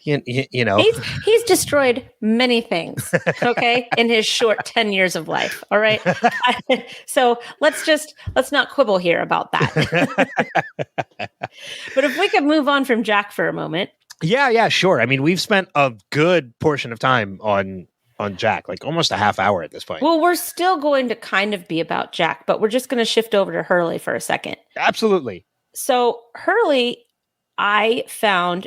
you know, he's destroyed many things, okay, in his short 10 years of life. All right. So let's not quibble here about that. But if we could move on from Jack for a moment. Yeah, sure. I mean, we've spent a good portion of time on Jack, like almost a half hour at this point. Well, we're still going to kind of be about Jack, but we're just going to shift over to Hurley for a second. Absolutely. So Hurley, I found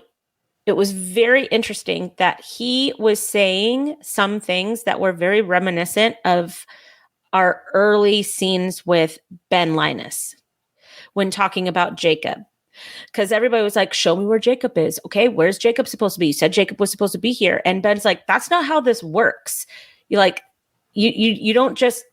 it was very interesting that he was saying some things that were very reminiscent of our early scenes with Ben Linus when talking about Jacob. Because everybody was like, show me where Jacob is. Okay, where's Jacob supposed to be? You said Jacob was supposed to be here. And Ben's like, that's not how this works. You like, you don't just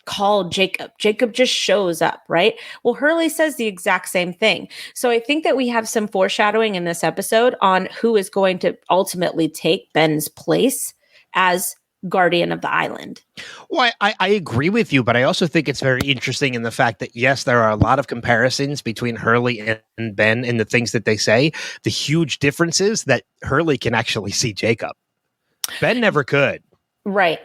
call Jacob. Jacob just shows up, right? Well, Hurley says the exact same thing. So I think that we have some foreshadowing in this episode on who is going to ultimately take Ben's place as guardian of the island. Well, I agree with you, but I also think it's very interesting in the fact that, yes, there are a lot of comparisons between Hurley and Ben in the things that they say. The huge difference is that Hurley can actually see Jacob. Ben never could. Right.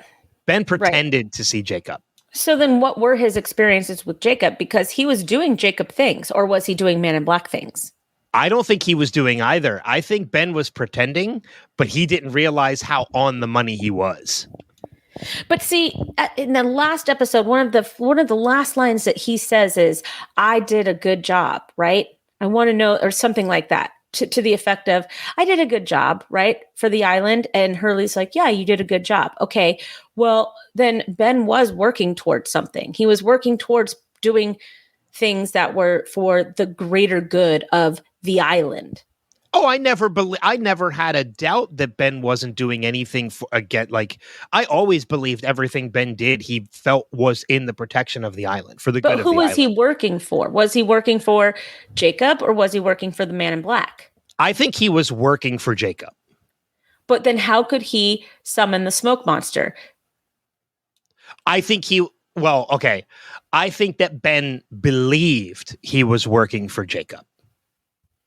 Ben pretended to see Jacob. So then what were his experiences with Jacob? Because he was doing Jacob things, or was he doing Man in Black things? I don't think he was doing either. I think Ben was pretending, but he didn't realize how on the money he was. But see, in the last episode, one of the last lines that he says is, "I did a good job," right? I want to know, or something like that, to the effect of, "I did a good job, right, for the island." And Hurley's like, "Yeah, you did a good job." Okay, well, then Ben was working towards something. He was working towards doing things that were for the greater good of the island. Oh, I never had a doubt that Ben wasn't doing anything for like, I always believed everything Ben did, he felt was in the protection of the island, for the good of the island. But who was he working for? Was he working for Jacob, or was he working for the Man in Black? I think he was working for Jacob. But then how could he summon the smoke monster? I think that Ben believed he was working for Jacob.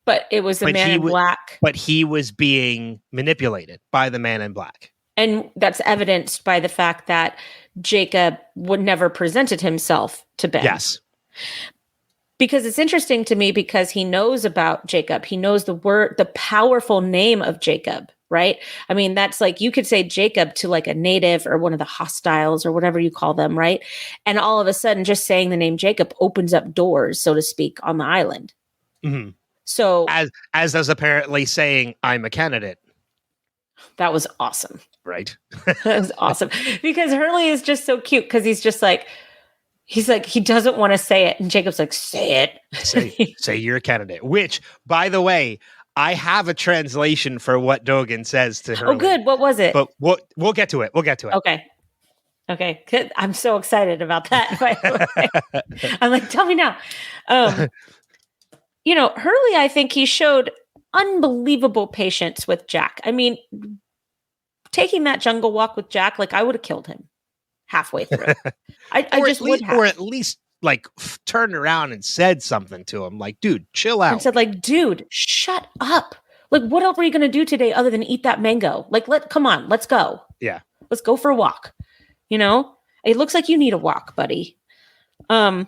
But it was the Man in Black. But he was being manipulated by the Man in Black. And that's evidenced by the fact that Jacob would never presented himself to Ben. Yes. Because it's interesting to me because he knows about Jacob. He knows the powerful name of Jacob, right? I mean, that's like, you could say Jacob to like a native or one of the hostiles or whatever you call them, right? And all of a sudden, just saying the name Jacob opens up doors, so to speak, on the island. Mm-hmm. So as does apparently saying, "I'm a candidate." That was awesome. Right. That was awesome. Because Hurley is just so cute because he's like, he doesn't want to say it. And Jacob's like, say it. Say you're a candidate. Which, by the way, I have a translation for what Dogan says to Hurley. Oh, good. What was it? But we'll get to it. Okay. I'm so excited about that. By the way. I'm like, tell me now. Hurley, I think he showed unbelievable patience with Jack. I mean, taking that jungle walk with Jack, like, I would have killed him. halfway through. I or just at least, would have. or at least like turned around and said something to him, like, "Dude, chill out." And said, like, dude, shut up. Like, what else are you going to do today other than eat that mango? Like, come on, let's go. Yeah. Let's go for a walk. You know, it looks like you need a walk, buddy. So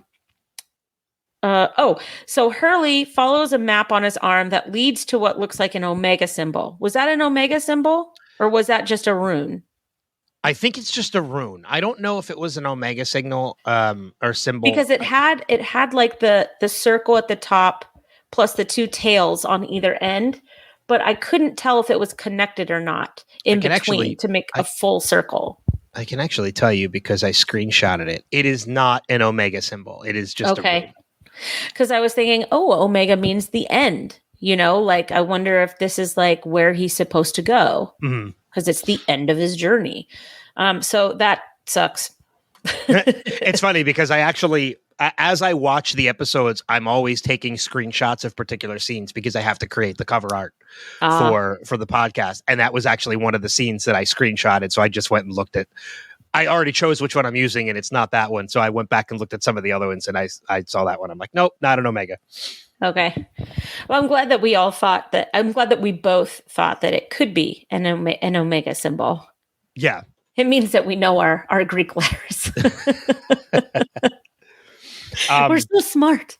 Hurley follows a map on his arm that leads to what looks like an omega symbol. Was that an omega symbol or was that just a rune? I think it's just a rune. I don't know if it was an omega signal or symbol. Because it had like the circle at the top plus the two tails on either end, but I couldn't tell if it was connected or not in between to make a full circle. I can actually tell you because I screenshotted it. It is not an omega symbol. It is just a rune. Because I was thinking, omega means the end. You know, like I wonder if this is like where he's supposed to go because it's the end of his journey. So that sucks. It's funny because I actually, as I watch the episodes, I'm always taking screenshots of particular scenes because I have to create the cover art for the podcast. And that was actually one of the scenes that I screenshotted. So I just went and looked at. I already chose which one I'm using, and it's not that one. So I went back and looked at some of the other ones, and I saw that one. I'm like, nope, not an omega. Okay. Well, I'm glad that we all thought that. I'm glad that we both thought that it could be an omega symbol. Yeah. It means that we know our Greek letters. We're so smart.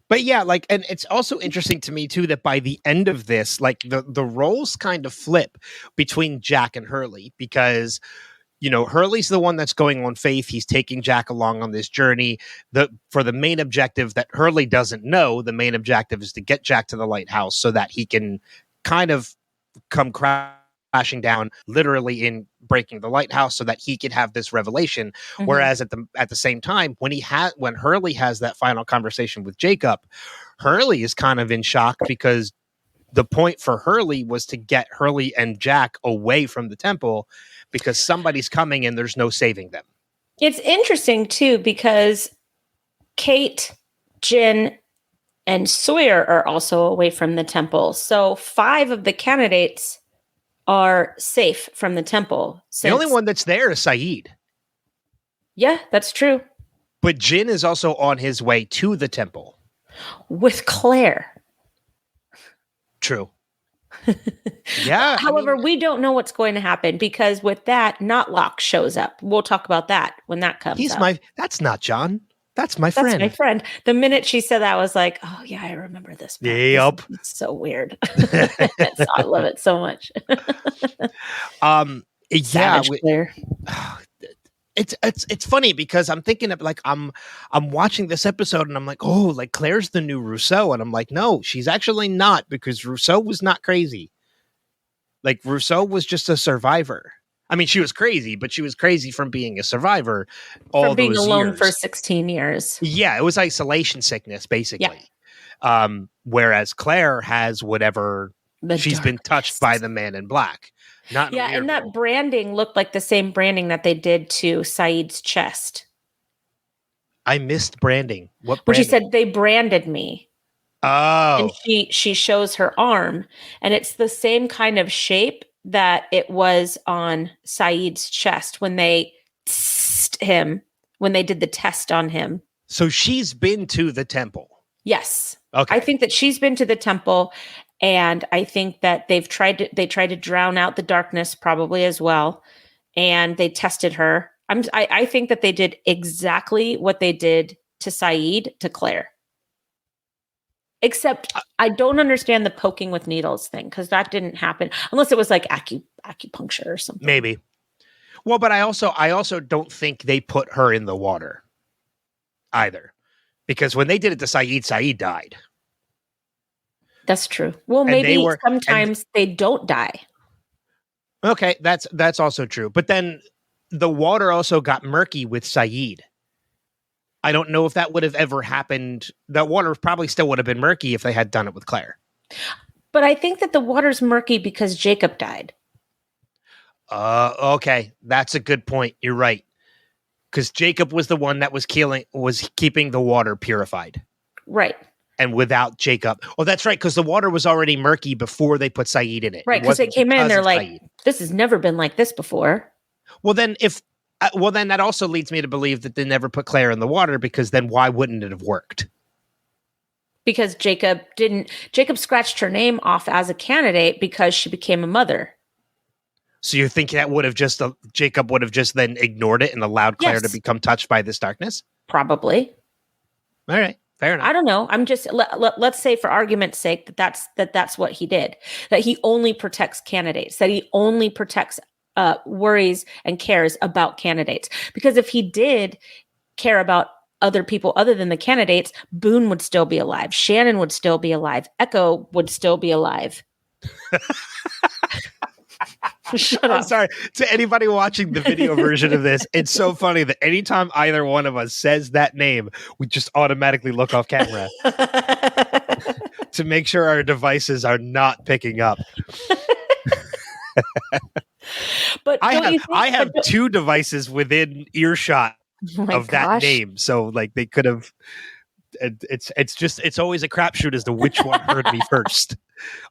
But yeah, like, and it's also interesting to me too that by the end of this, like the roles kind of flip between Jack and Hurley because, you know, Hurley's the one that's going on faith. He's taking Jack along on this journey. For the main objective that Hurley doesn't know, the main objective is to get Jack to the lighthouse so that he can kind of come crashing down, literally in breaking the lighthouse, so that he could have this revelation. Mm-hmm. Whereas at the same time, when Hurley has that final conversation with Jacob, Hurley is kind of in shock because the point for Hurley was to get Hurley and Jack away from the temple because somebody's coming and there's no saving them. It's interesting too, because Kate, Jin, and Sawyer are also away from the temple. So 5 of the candidates are safe from the temple. The only one that's there is Saeed. Yeah, that's true. But Jin is also on his way to the temple. With Claire. True. Yeah. However, we don't know what's going to happen because with that, Notlock shows up. We'll talk about that when that comes up. That's not John. That's my friend. That's my friend. The minute she said that, I was like, oh yeah, I remember this. Yep. It's so weird. I love it so much. Yeah. It's funny because I'm thinking of like I'm watching this episode and I'm like, oh, like Claire's the new Rousseau, and I'm like, no, she's actually not, because Rousseau was not crazy. Like Rousseau was just a survivor. I mean, she was crazy, but she was crazy from being a survivor. From being alone for 16 years. Yeah, it was isolation sickness, basically. Yeah. Whereas Claire has whatever she's been touched by the man in black. Not and that branding looked like the same branding that they did to Saeed's chest. I missed branding. What branding? When she said they branded me. Oh. And she shows her arm, and it's the same kind of shape that it was on Saeed's chest when they did the test on him. So she's been to the temple. Yes. Okay. I think that she's been to the temple, and I think that they tried to drown out the darkness probably as well, and they tested her. I think that they did exactly what they did to Saeed to Claire. Except I don't understand the poking with needles thing, because that didn't happen unless it was like acupuncture or something. Maybe. Well, but I also don't think they put her in the water either, because when they did it to Saeed, Saeed died. That's true. Well, maybe sometimes they don't die. Okay, that's also true. But then the water also got murky with Saeed. I don't know if that would have ever happened. That water probably still would have been murky if they had done it with Claire. But I think that the water's murky because Jacob died. Okay. That's a good point. You're right. Because Jacob was the one that was keeping the water purified. Right. And without Jacob. Oh, that's right. Because the water was already murky before they put Saeed in it. Right. Because they came in and they're like, this has never been like this before. Well, then if Well, then that also leads me to believe that they never put Claire in the water, because then why wouldn't it have worked? Because Jacob scratched her name off as a candidate because she became a mother. So you think that would have just Jacob would have just then ignored it and allowed Claire to become touched by this darkness? Probably. All right, fair enough. I don't know. I'm just let's say, for argument's sake, that's what he did. That he only protects candidates. That he only protects worries and cares about candidates. Because if he did care about other people other than the candidates, Boone would still be alive. Shannon would still be alive. Echo would still be alive. Shut up. I'm sorry. To anybody watching the video version of this, it's so funny that anytime either one of us says that name, we just automatically look off camera to make sure our devices are not picking up. But I have two devices within earshot of that name, so like they could have. It's always a crapshoot as to which one heard me first,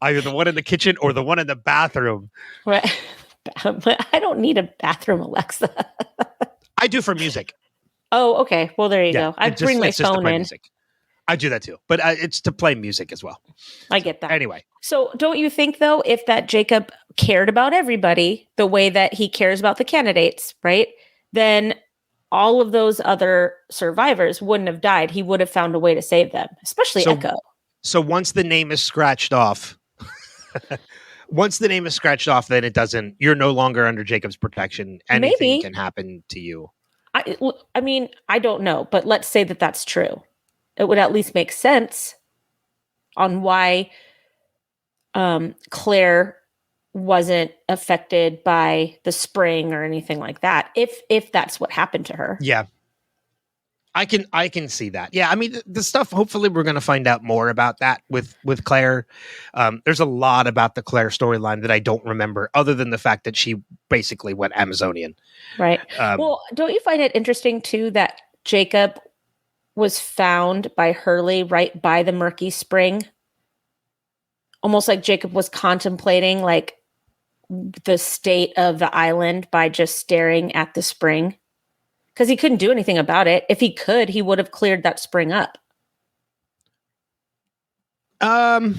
either the one in the kitchen or the one in the bathroom. Right. I don't need a bathroom Alexa. I do for music. Oh, okay. Well, there you go. I bring my phone in. Music. I do that too, but it's to play music as well. I get that. Anyway. So don't you think, though, if that Jacob cared about everybody the way that he cares about the candidates, right, then all of those other survivors wouldn't have died. He would have found a way to save them, especially Echo. So once the name is scratched off, then it doesn't, you're no longer under Jacob's protection. Anything can happen to you. I mean, I don't know, but let's say that that's true. It would at least make sense on why Claire wasn't affected by the spring or anything like that, if that's what happened to her. Yeah, I can see that. Yeah, I mean, the stuff, hopefully we're going to find out more about that with Claire. There's a lot about the Claire storyline that I don't remember, other than the fact that she basically went Amazonian. Right. Well, don't you find it interesting too that Jacob was found by Hurley right by the murky spring? Almost like Jacob was contemplating like the state of the island by just staring at the spring, because he couldn't do anything about it. If he could, he would have cleared that spring up. Yeah,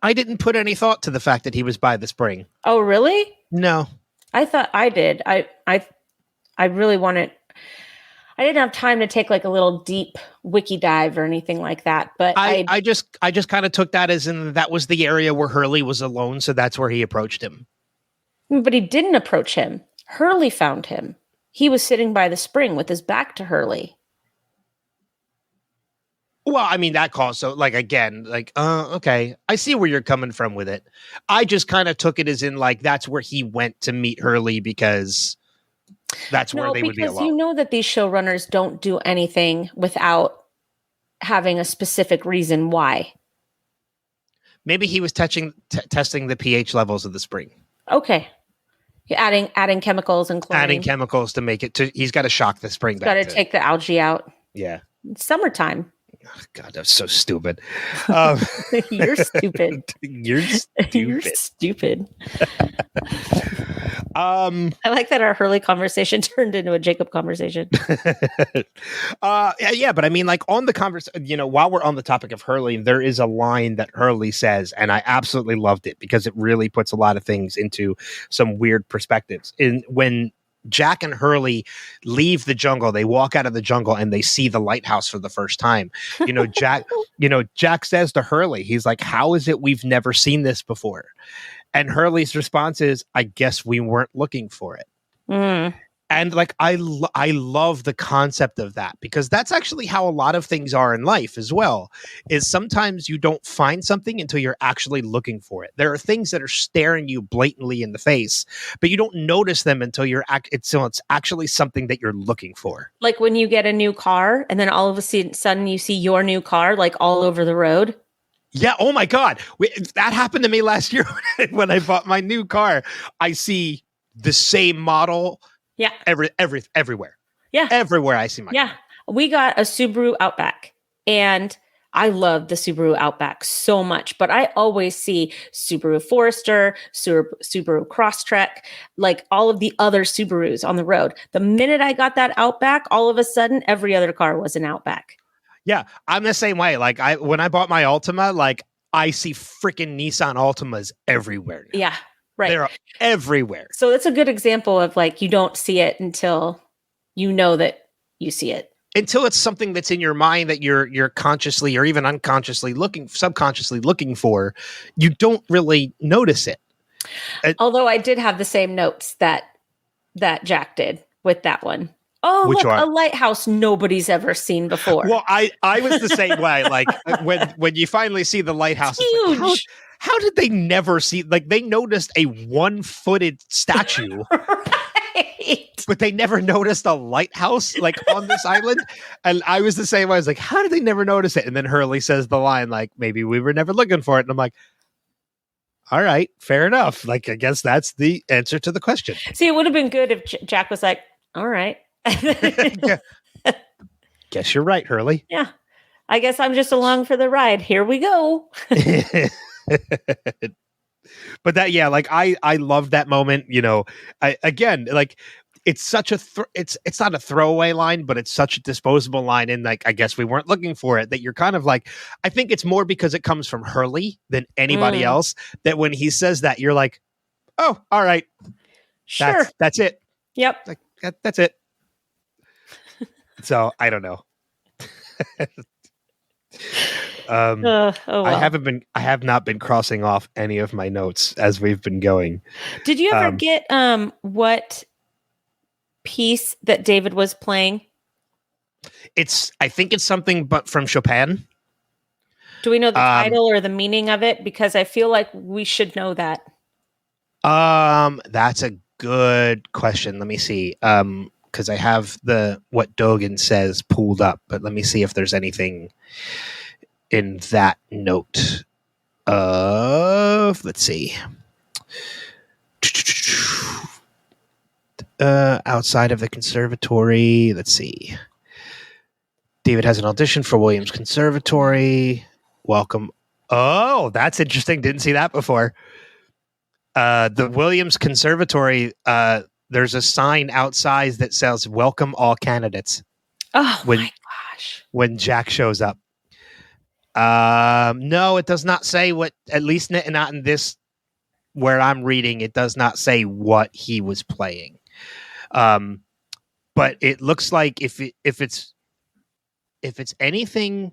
I didn't put any thought to the fact that he was by the spring. Oh, really? No. I thought I did. I really wanted. I didn't have time to take like a little deep wiki dive or anything like that. But I just kind of took that as in that was the area where Hurley was alone, so that's where he approached him. But he didn't approach him. Hurley found him. He was sitting by the spring with his back to Hurley. Well, I mean, that calls, so like, again, like, okay, I see where you're coming from with it. I just kind of took it as in like, that's where he went to meet Hurley, because that's where they would be alone. Because you know that these showrunners don't do anything without having a specific reason why. Maybe he was testing the pH levels of the spring. Okay. Adding chemicals and chlorine. Adding chemicals to make it he's got to shock the spring back. Got to take the algae out. Yeah. It's summertime. Oh, God, that's so stupid. You're stupid. You're stupid. You're stupid. I like that our Hurley conversation turned into a Jacob conversation. Yeah, but I mean, like, on the conversation, while we're on the topic of Hurley, there is a line that Hurley says, and I absolutely loved it because it really puts a lot of things into some weird perspectives. When Jack and Hurley leave the jungle, they walk out of the jungle and they see the lighthouse for the first time. Jack says to Hurley, he's like, "How is it we've never seen this before?" And Hurley's response is, "I guess we weren't looking for it." Mm. And like, I love the concept of that, because that's actually how a lot of things are in life as well, is sometimes you don't find something until you're actually looking for it. There are things that are staring you blatantly in the face, but you don't notice them until it's actually something that you're looking for. Like when you get a new car and then all of a sudden you see your new car like all over the road. Yeah. Oh my God. That happened to me last year when I bought my new car. I see the same model. Yeah. Everywhere. Yeah. Everywhere I see my car. We got a Subaru Outback, and I love the Subaru Outback so much, but I always see Subaru Forester, Subaru Crosstrek, like all of the other Subarus on the road. The minute I got that Outback, all of a sudden, every other car was an Outback. Yeah, I'm the same way. Like when I bought my Altima, like I see freaking Nissan Altimas everywhere now. Yeah, right. They're everywhere. So that's a good example of like you don't see it until you know that you see it. Until it's something that's in your mind that you're consciously or even unconsciously subconsciously looking for, you don't really notice it. Although I did have the same notes that Jack did with that one. Oh, Which look, one? a lighthouse nobody's ever seen before. Well, I was the same way. Like when you finally see the lighthouse, It's like, huge. how did they never see? Like they noticed a 1-footed statue. Right. But they never noticed a lighthouse like on this island. And I was the same. I was like, how did they never notice it? And then Hurley says the line, like, maybe we were never looking for it. And I'm like, all right, fair enough. Like, I guess that's the answer to the question. See, it would have been good if Jack was like, all right. Guess you're right, Hurley. Yeah. I guess I'm just along for the ride. Here we go. But that, yeah, like I love that moment. You know, again, like it's such a it's not a throwaway line, but it's such a disposable line. And like I guess we weren't looking for it. That you're kind of like, I think it's more because it comes from Hurley than anybody else. That when he says that, you're like, oh, all right, Sure. that's it. Yep. Like that's it. So I don't know. Well. I have not been crossing off any of my notes as we've been going. Did you ever get what piece that David was playing? I think it's something but from Chopin. Do we know the title or the meaning of it? Because I feel like we should know that. That's a good question. Let me see. Because I have what Dogan says pulled up, but let me see if there's anything in that note of, let's see. Outside of the conservatory, let's see. David has an audition for Williams Conservatory. Welcome. Oh, that's interesting. Didn't see that before. The Williams Conservatory, there's a sign outside that says "Welcome all candidates." Oh my gosh! When Jack shows up, no, it does not say what. At least not in this where I'm reading. It does not say what he was playing. But it looks like if it's anything,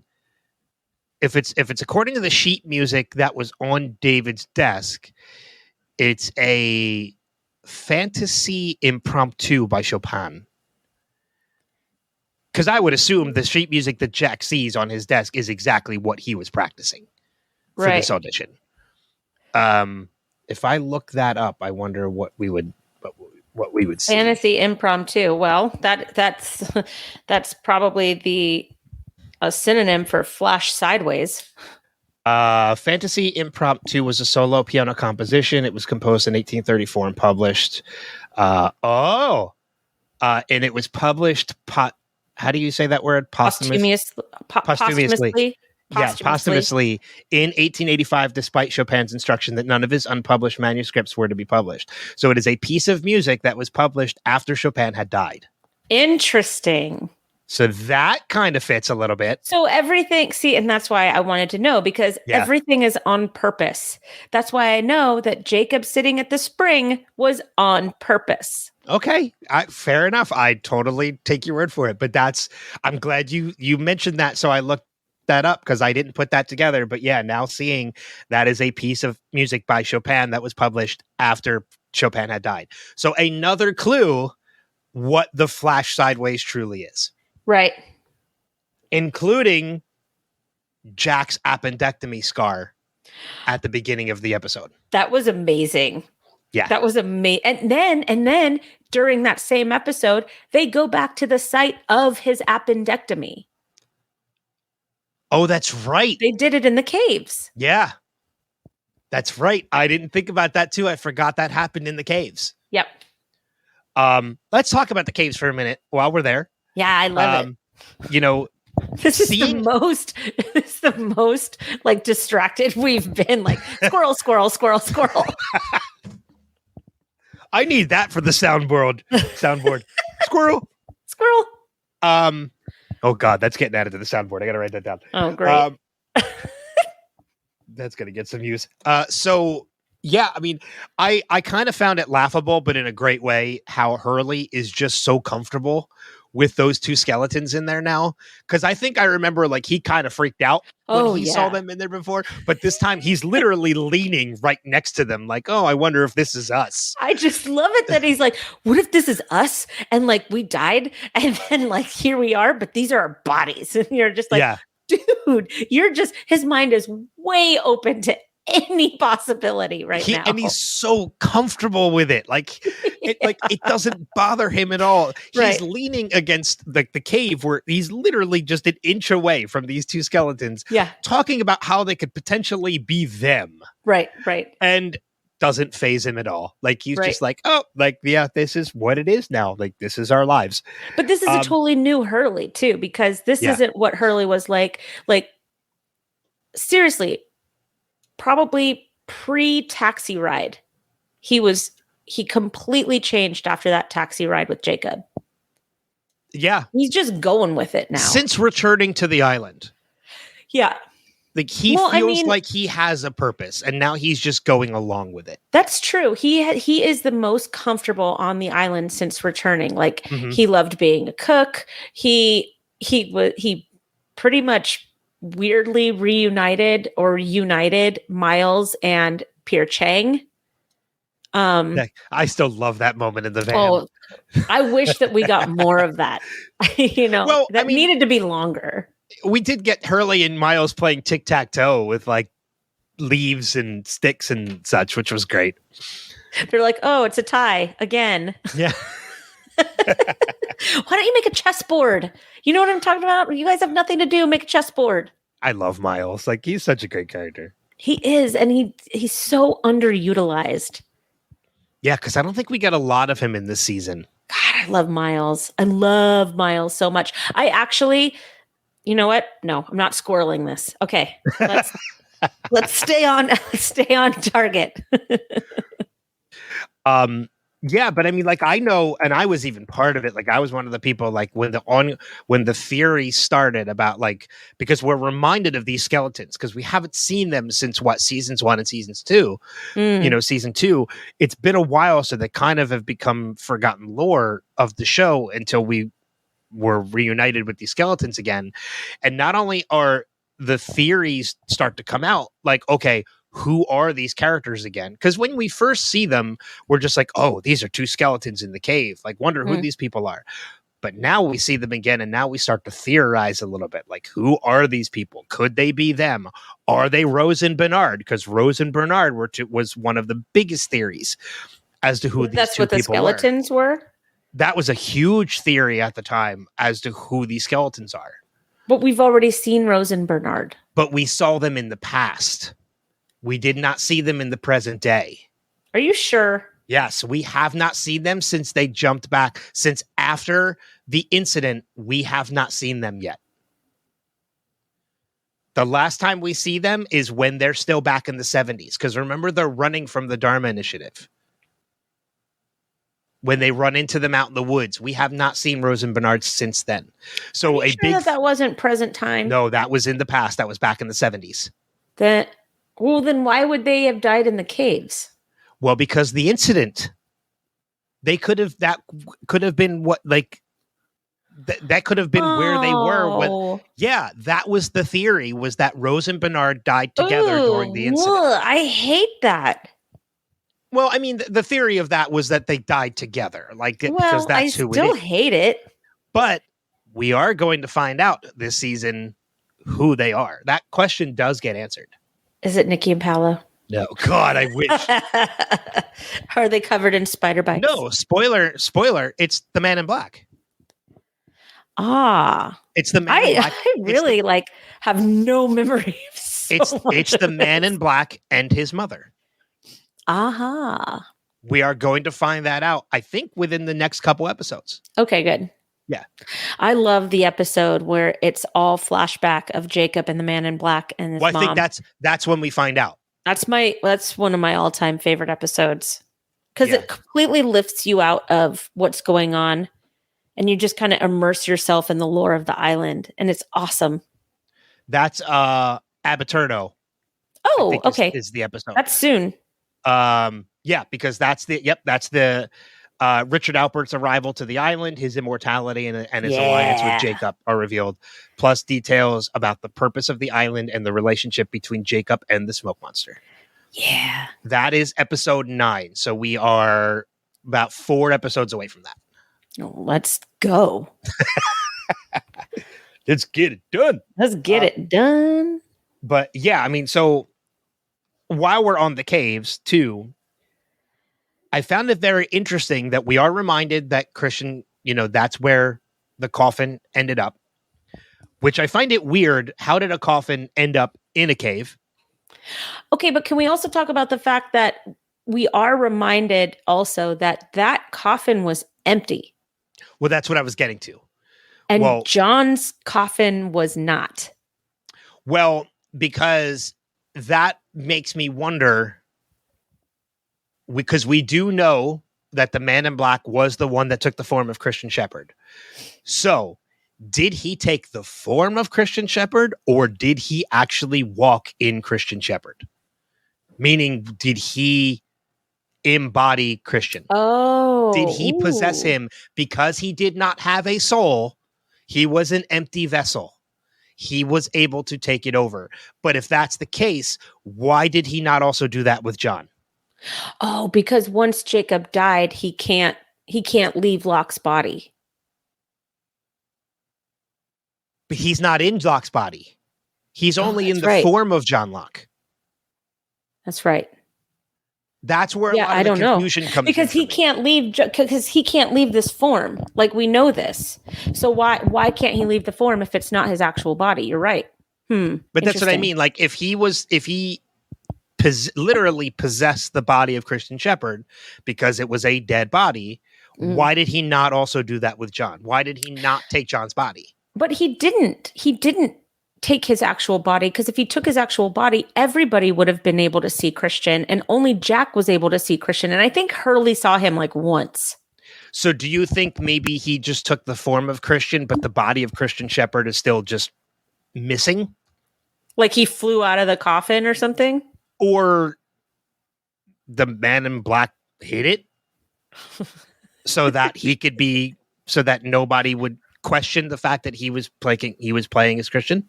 if it's according to the sheet music that was on David's desk, it's a fantasy impromptu by Chopin. Because I would assume the sheet music that Jack sees on his desk is exactly what he was practicing for this audition. If I look that up, I wonder what we would see. Fantasy impromptu. Well, that's probably a synonym for flash sideways. Fantasy Impromptu was a solo piano composition. It was composed in 1834 and published. And it was published. How do you say that word? Posthumously. Yeah, posthumously in 1885, despite Chopin's instruction that none of his unpublished manuscripts were to be published. So it is a piece of music that was published after Chopin had died. Interesting. So that kind of fits a little bit. So everything, and that's why I wanted to know, because everything is on purpose. That's why I know that Jacob sitting at the spring was on purpose. Okay, fair enough. I totally take your word for it. But I'm glad you mentioned that. So I looked that up because I didn't put that together. But yeah, now seeing that is a piece of music by Chopin that was published after Chopin had died. So another clue what the flash sideways truly is. Right. Including Jack's appendectomy scar at the beginning of the episode. That was amazing. Yeah. That was amazing. And then during that same episode, they go back to the site of his appendectomy. Oh, that's right. They did it in the caves. Yeah. That's right. I didn't think about that too. I forgot that happened in the caves. Yep. Let's talk about the caves for a minute while we're there. Yeah, I love it. You know, This is the most like distracted we've been. Like squirrel, squirrel, squirrel, squirrel. I need that for the soundboard. Squirrel. Squirrel. Oh God, that's getting added to the soundboard. I gotta write that down. Oh, great. That's gonna get some use. So yeah, I mean, I kind of found it laughable, but in a great way, how Hurley is just so comfortable with those two skeletons in there now. Because I think I remember like he kind of freaked out when he saw them in there before, but this time he's literally leaning right next to them, like, oh, I wonder if this is us. I just love it that he's like, what if this is us? And like we died, and then like here we are, but these are our bodies. And you're just like, dude, his mind is way open to any possibility now. And he's so comfortable with it. Like it doesn't bother him at all. He's leaning against the cave where he's literally just an inch away from these two skeletons. Yeah. Talking about how they could potentially be them. Right. And doesn't phase him at all. Like he's just like, oh, like, yeah, this is what it is now. Like this is our lives. But this is a totally new Hurley too, because this isn't what Hurley was like. Like seriously, probably pre-taxi ride. He completely changed after that taxi ride with Jacob. Yeah. He's just going with it now. Since returning to the island. Yeah. Like he feels like he has a purpose, and now he's just going along with it. That's true. He is the most comfortable on the island since returning. Like he loved being a cook. He pretty much weirdly united Miles and Pierre Chang. I still love that moment in the van. Oh, I wish that we got more of that. Needed to be longer. We did get Hurley and Miles playing tic-tac-toe with like leaves and sticks and such, which was great. They're like, oh, it's a tie again. Yeah. Why don't you make a chessboard? You know what I'm talking about? You guys have nothing to do. Make a chessboard. I love Miles. Like he's such a great character. He is. And he's so underutilized. Yeah. Cause I don't think we got a lot of him in this season. God, I love Miles. I love Miles so much. I actually, you know what? No, I'm not squirreling this. Okay. Let's stay on target. Yeah, but I mean, like I know, and I was even part of it. Like I was one of the people, like when the theory started about like, because we're reminded of these skeletons because we haven't seen them since seasons 1 and seasons 2. Season 2. It's been a while, so they kind of have become forgotten lore of the show until we were reunited with these skeletons again. And not only are the theories start to come out, like, okay, who are these characters again? Because when we first see them, we're just like, oh, these are two skeletons in the cave. Like, wonder who these people are. But now we see them again, and now we start to theorize a little bit. Like, who are these people? Could they be them? Are they Rose and Bernard? Because Rose and Bernard was one of the biggest theories as to who these two people were. That's what the skeletons were? That was a huge theory at the time as to who these skeletons are. But we've already seen Rose and Bernard. But we saw them in the past. We did not see them in the present day. Are you sure? Yes, we have not seen them since they jumped back. Since after the incident, we have not seen them yet. The last time we see them is when they're still back in the 70s. Because remember, they're running from the Dharma Initiative. When they run into them out in the woods. We have not seen Rose and Bernard since then. So that wasn't present time? No, that was in the past. That was back in the 70s. Well, then why would they have died in the caves? Well, because the incident, that could have been what, like, that could have been where they were. That was the theory, was that Rose and Bernard died together during the incident. I hate that. Well, I mean, the theory of that was that they died together. Because that's who it is. I still hate it. But we are going to find out this season who they are. That question does get answered. Is it Nikki and Paolo? No. God, I wish. Are they covered in spider bites? No. Spoiler. It's the Man in Black. It's the Man in Black. I really have no memory of It's the Man in Black and his mother. Aha. We are going to find that out, I think, within the next couple episodes. Okay, good. Yeah. I love the episode where it's all flashback of Jacob and the man in black and his Well, I mom. think that's when we find out. That's one of my all-time favorite episodes because Yeah. it completely lifts you out of what's going on and you just kind of immerse yourself in the lore of the island, and it's awesome. That's Abaturno. Oh, okay. Is the episode. That's soon. Yeah, because that's the Richard Alpert's arrival to the island, his immortality, and his alliance with Jacob are revealed, plus details about the purpose of the island and the relationship between Jacob and the smoke monster. Yeah. That is episode 9. So we are about 4 episodes away from that. Oh, let's go. Let's get it done. Let's get it done. But yeah, I mean, so while we're on the caves too, I found it very interesting that we are reminded that Christian, that's where the coffin ended up, which I find it weird. How did a coffin end up in a cave? Okay, but can we also talk about the fact that we are reminded also that coffin was empty? Well, that's what I was getting to. And John's coffin was not. Well, because that makes me wonder, because we do know that the man in black was the one that took the form of Christian Shepherd. So did he take the form of Christian Shepherd, or did he actually walk in Christian Shepherd? Meaning, did he embody Christian? Oh. Did he possess him because he did not have a soul? He was an empty vessel. He was able to take it over. But if that's the case, why did he not also do that with John? Oh, because once Jacob died, he can't leave Locke's body. But he's not in Locke's body. He's only in the form of John Locke. That's right. That's where a lot of the confusion comes because he can't leave this form. Like, we know this. So why can't he leave the form if it's not his actual body? You're right. But that's what I mean. Like, if he literally possessed the body of Christian Shepherd because it was a dead body, why did he not also do that with John? Why did he not take John's body? But he didn't take his actual body, because if he took his actual body, everybody would have been able to see Christian, and only Jack was able to see Christian. And I think Hurley saw him like once. So do you think maybe he just took the form of Christian, but the body of Christian Shepherd is still just missing? Like he flew out of the coffin or something? Or the man in black hid it so that he could be, so that nobody would question the fact that he was playing as Christian?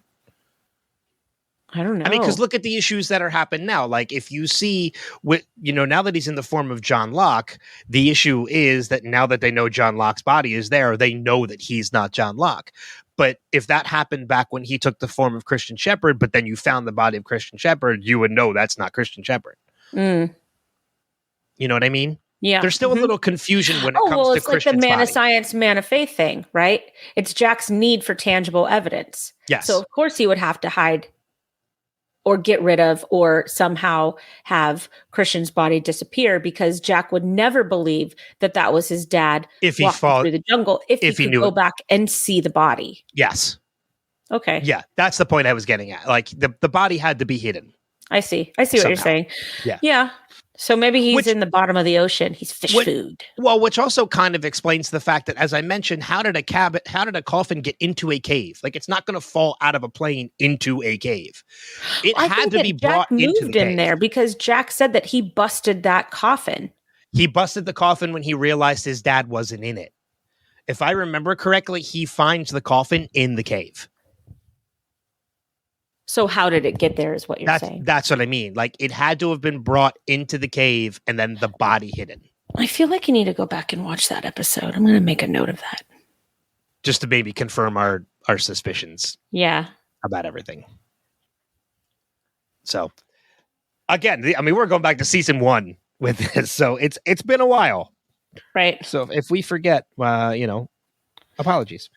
I don't know. I mean, because look at the issues that are happening now. Like, if you see, now that he's in the form of John Locke, the issue is that now that they know John Locke's body is there, they know that he's not John Locke. But if that happened back when he took the form of Christian Shepherd, but then you found the body of Christian Shepherd, you would know that's not Christian Shepherd. You know what I mean? Yeah. There's still a little confusion when it comes to Christian's it's like the man body. of science, man of faith thing, right? It's Jack's need for tangible evidence. Yes. So of course he would have to hide or get rid of or somehow have Christian's body disappear, because Jack would never believe that was his dad if he walking through the jungle if he could go back and see the body. Yes. Okay. Yeah, that's the point I was getting at. Like, the body had to be hidden. I see what you're saying. Yeah. Yeah. So maybe he's in the bottom of the ocean. He's fish food. Well, which also kind of explains the fact that, as I mentioned, how did a coffin get into a cave? Like, it's not going to fall out of a plane into a cave. It had to be brought into the cave. In there because Jack said that he busted that coffin. He busted the coffin when he realized his dad wasn't in it. If I remember correctly, he finds the coffin in the cave. So how did it get there is what you're saying. That's what I mean. Like, it had to have been brought into the cave and then the body hidden. I feel like you need to go back and watch that episode. I'm going to make a note of that. Just to maybe confirm our suspicions. Yeah. About everything. So, again, we're going back to season 1 with this. So it's been a while. Right. So if we forget, apologies.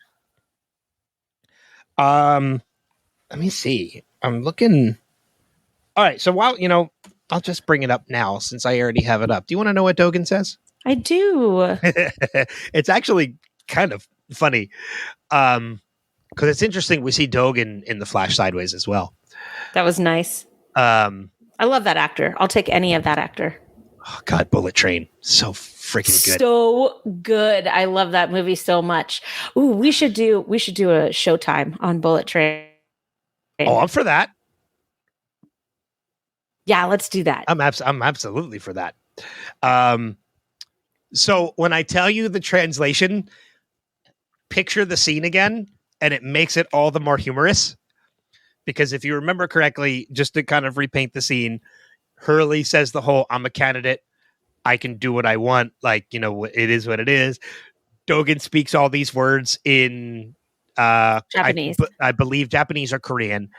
Let me see. I'm looking. All right. So while, I'll just bring it up now since I already have it up. Do you want to know what Dogan says? I do. It's actually kind of funny. Because it's interesting. We see Dogen in the Flash sideways as well. That was nice. I love that actor. I'll take any of that actor. Oh God, Bullet Train, so freaking good. So good. I love that movie so much. Ooh, we should do a Showtime on Bullet Train. Oh, I'm for that. Yeah, let's do that. I'm absolutely for that. So when I tell you the translation, picture the scene again, and it makes it all the more humorous. Because if you remember correctly, just to kind of repaint the scene, Hurley says the whole, I'm a candidate. I can do what I want. Like, you know, it is what it is. Dogen speaks all these words in Japanese. I believe Japanese or Korean.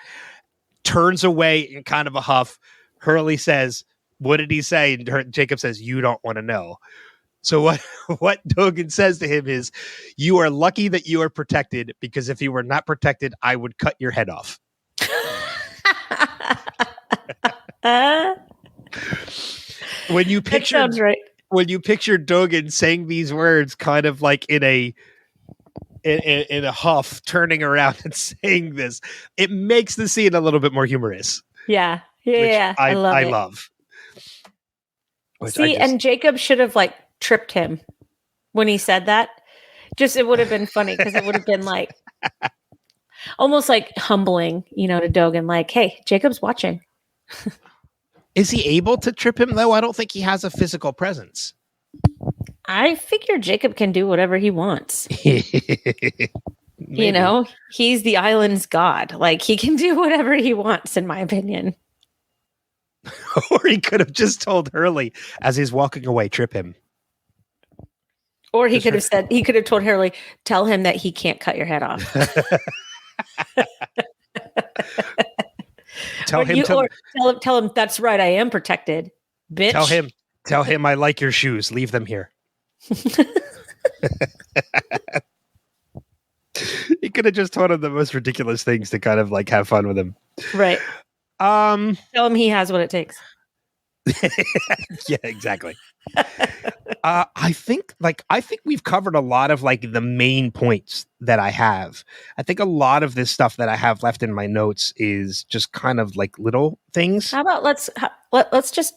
Turns away in kind of a huff. Hurley says, what did he say? And Jacob says, you don't want to know. So what Dogen says to him is, you are lucky that you are protected, because if you were not protected, I would cut your head off. When you picture, that sounds right. When you picture Dogen saying these words kind of like in a huff, turning around and saying this, it makes the scene a little bit more humorous. Yeah. I love. See, and Jacob should have like tripped him when he said that. Just, it would have been funny, because it would have been like almost like humbling, you know, to Dogen, like, hey, Jacob's watching. Is he able to trip him though? I don't think he has a physical presence. I figure Jacob can do whatever he wants. You know, he's the island's god. Like, he can do whatever he wants, in my opinion. Or he could have just told Hurley as he's walking away, trip him. Or he could have told Hurley, tell him that he can't cut your head off. Tell him that's right, I am protected, bitch. Tell him I like your shoes. Leave them here. He could have just told him the most ridiculous things to kind of like have fun with him. Right. Tell him he has what it takes. Yeah, exactly. I think we've covered a lot of like the main points that I have. I think a lot of this stuff that I have left in my notes is just kind of like little things. How about let's just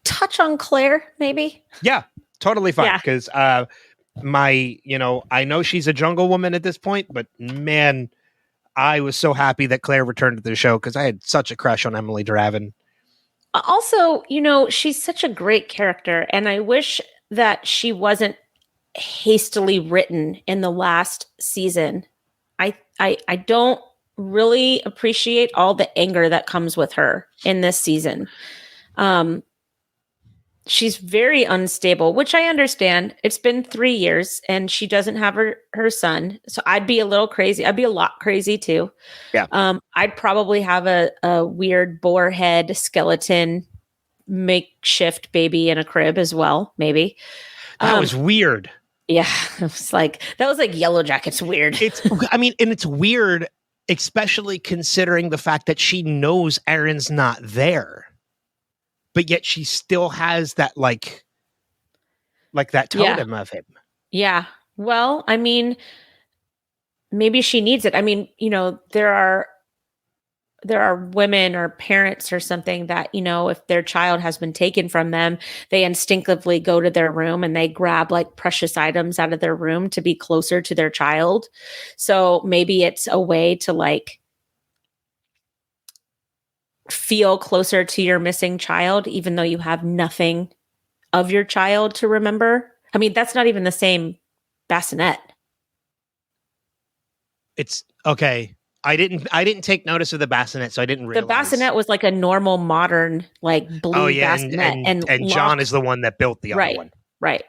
touch on Claire, maybe? Yeah, totally fine. Because I know she's a jungle woman at this point, but man, I was so happy that Claire returned to the show, because I had such a crush on Emily Draven. Also, you know, she's such a great character, and I wish that she wasn't hastily written in the last season. I don't really appreciate all the anger that comes with her in this season. She's very unstable, which I understand. It's been 3 years and she doesn't have her son. So I'd be a little crazy. I'd be a lot crazy too. Yeah. I'd probably have a weird boar head skeleton makeshift baby in a crib as well. Maybe. That was weird. Yeah. It was like, that was like Yellow Jackets weird. And it's weird, especially considering the fact that she knows Aaron's not there. But yet she still has that like that totem of him. Yeah. Well, I mean, maybe she needs it. I mean, you know, there are women or parents or something that, you know, if their child has been taken from them, they instinctively go to their room and they grab like precious items out of their room to be closer to their child. So maybe it's a way to like feel closer to your missing child, even though you have nothing of your child to remember. I mean, that's not even the same bassinet. It's okay. I didn't take notice of the bassinet, so I didn't realize. The bassinet was like a normal modern, like blue bassinet. And John is the one that built the other one. Right.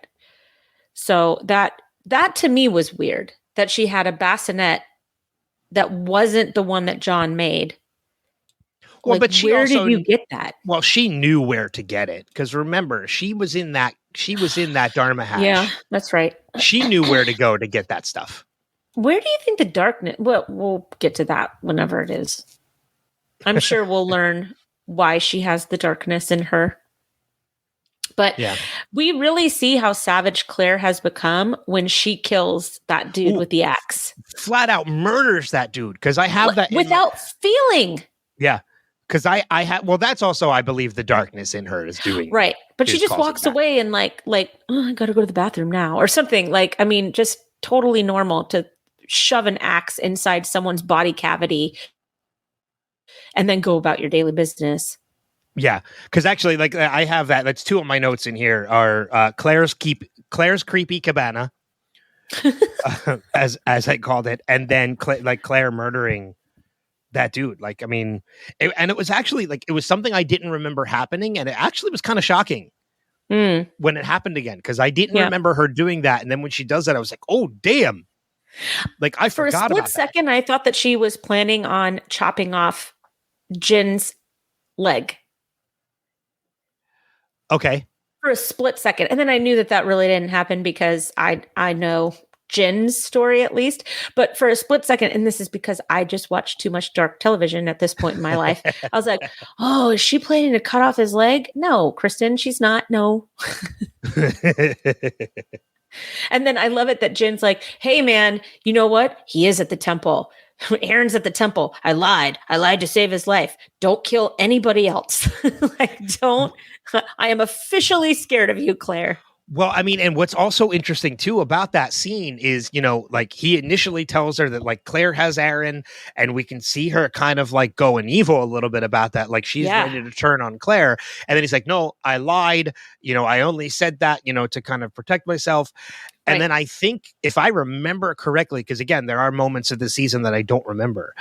So that to me was weird, that she had a bassinet that wasn't the one that John made. Well, like, but where did you get that? Well, she knew where to get it, because remember, she was in that Dharma hash. Yeah, that's right. She knew where to go to get that stuff. Where do you think the darkness? Well, we'll get to that whenever it is. I'm sure we'll learn why she has the darkness in her. But Yeah. we really see how savage Claire has become when she kills that dude Ooh. with the axe. Flat out murders that dude. Because I have that without feeling. Yeah. Because I have, well, that's also, I believe, the darkness in her is doing right. But she is just causing walks that. away and like, oh, I got to go to the bathroom now or something. Like, I mean, just totally normal to shove an axe inside someone's body cavity and then go about your daily business. Yeah, because actually, like I have that. That's two of my notes in here are Claire's creepy cabana, as I called it, and then Claire murdering that dude. Like, I mean, it was actually like it was something I didn't remember happening, and it actually was kind of shocking when it happened again because I didn't remember her doing that, and then when she does that, I was like, oh damn! Like I For forgot a split about second, I thought that she was planning on chopping off Jin's leg. Okay. For a split second. And then I knew that really didn't happen because I know Jin's story at least. But for a split second, and this is because I just watched too much dark television at this point in my life, I was like, oh, is she planning to cut off his leg? No, Kristin, she's not. No. And then I love it that Jin's like, hey, man, you know what? He is at the temple. Aaron's at the temple. I lied to save his life. Don't kill anybody else. I am officially scared of you, Claire. Well, I mean, and what's also interesting too about that scene is, like he initially tells her that like Claire has Aaron, and we can see her kind of like going evil a little bit about that. Like she's ready to turn on Claire. And then he's like, no, I lied. I only said that, to kind of protect myself. And then I think if I remember correctly, because again, there are moments of the season that I don't remember.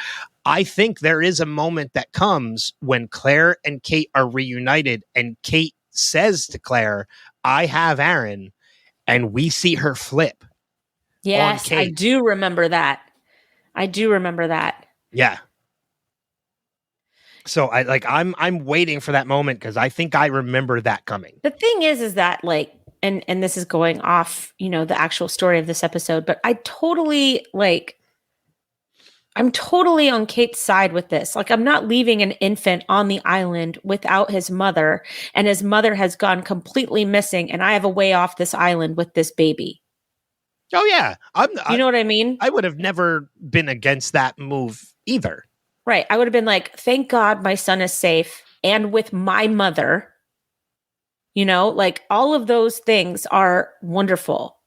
I think there is a moment that comes when Claire and Kate are reunited and Kate says to Claire, I have Aaron, and we see her flip. Yes, I do remember that. Yeah. So I'm waiting for that moment because I think I remember that coming. The thing is that like, and this is going off, the actual story of this episode, but I'm totally on Kate's side with this. Like, I'm not leaving an infant on the island without his mother, and his mother has gone completely missing, and I have a way off this island with this baby. Oh, yeah. You know what I mean? I would have never been against that move either. Right. I would have been like, thank God my son is safe and with my mother. Like all of those things are wonderful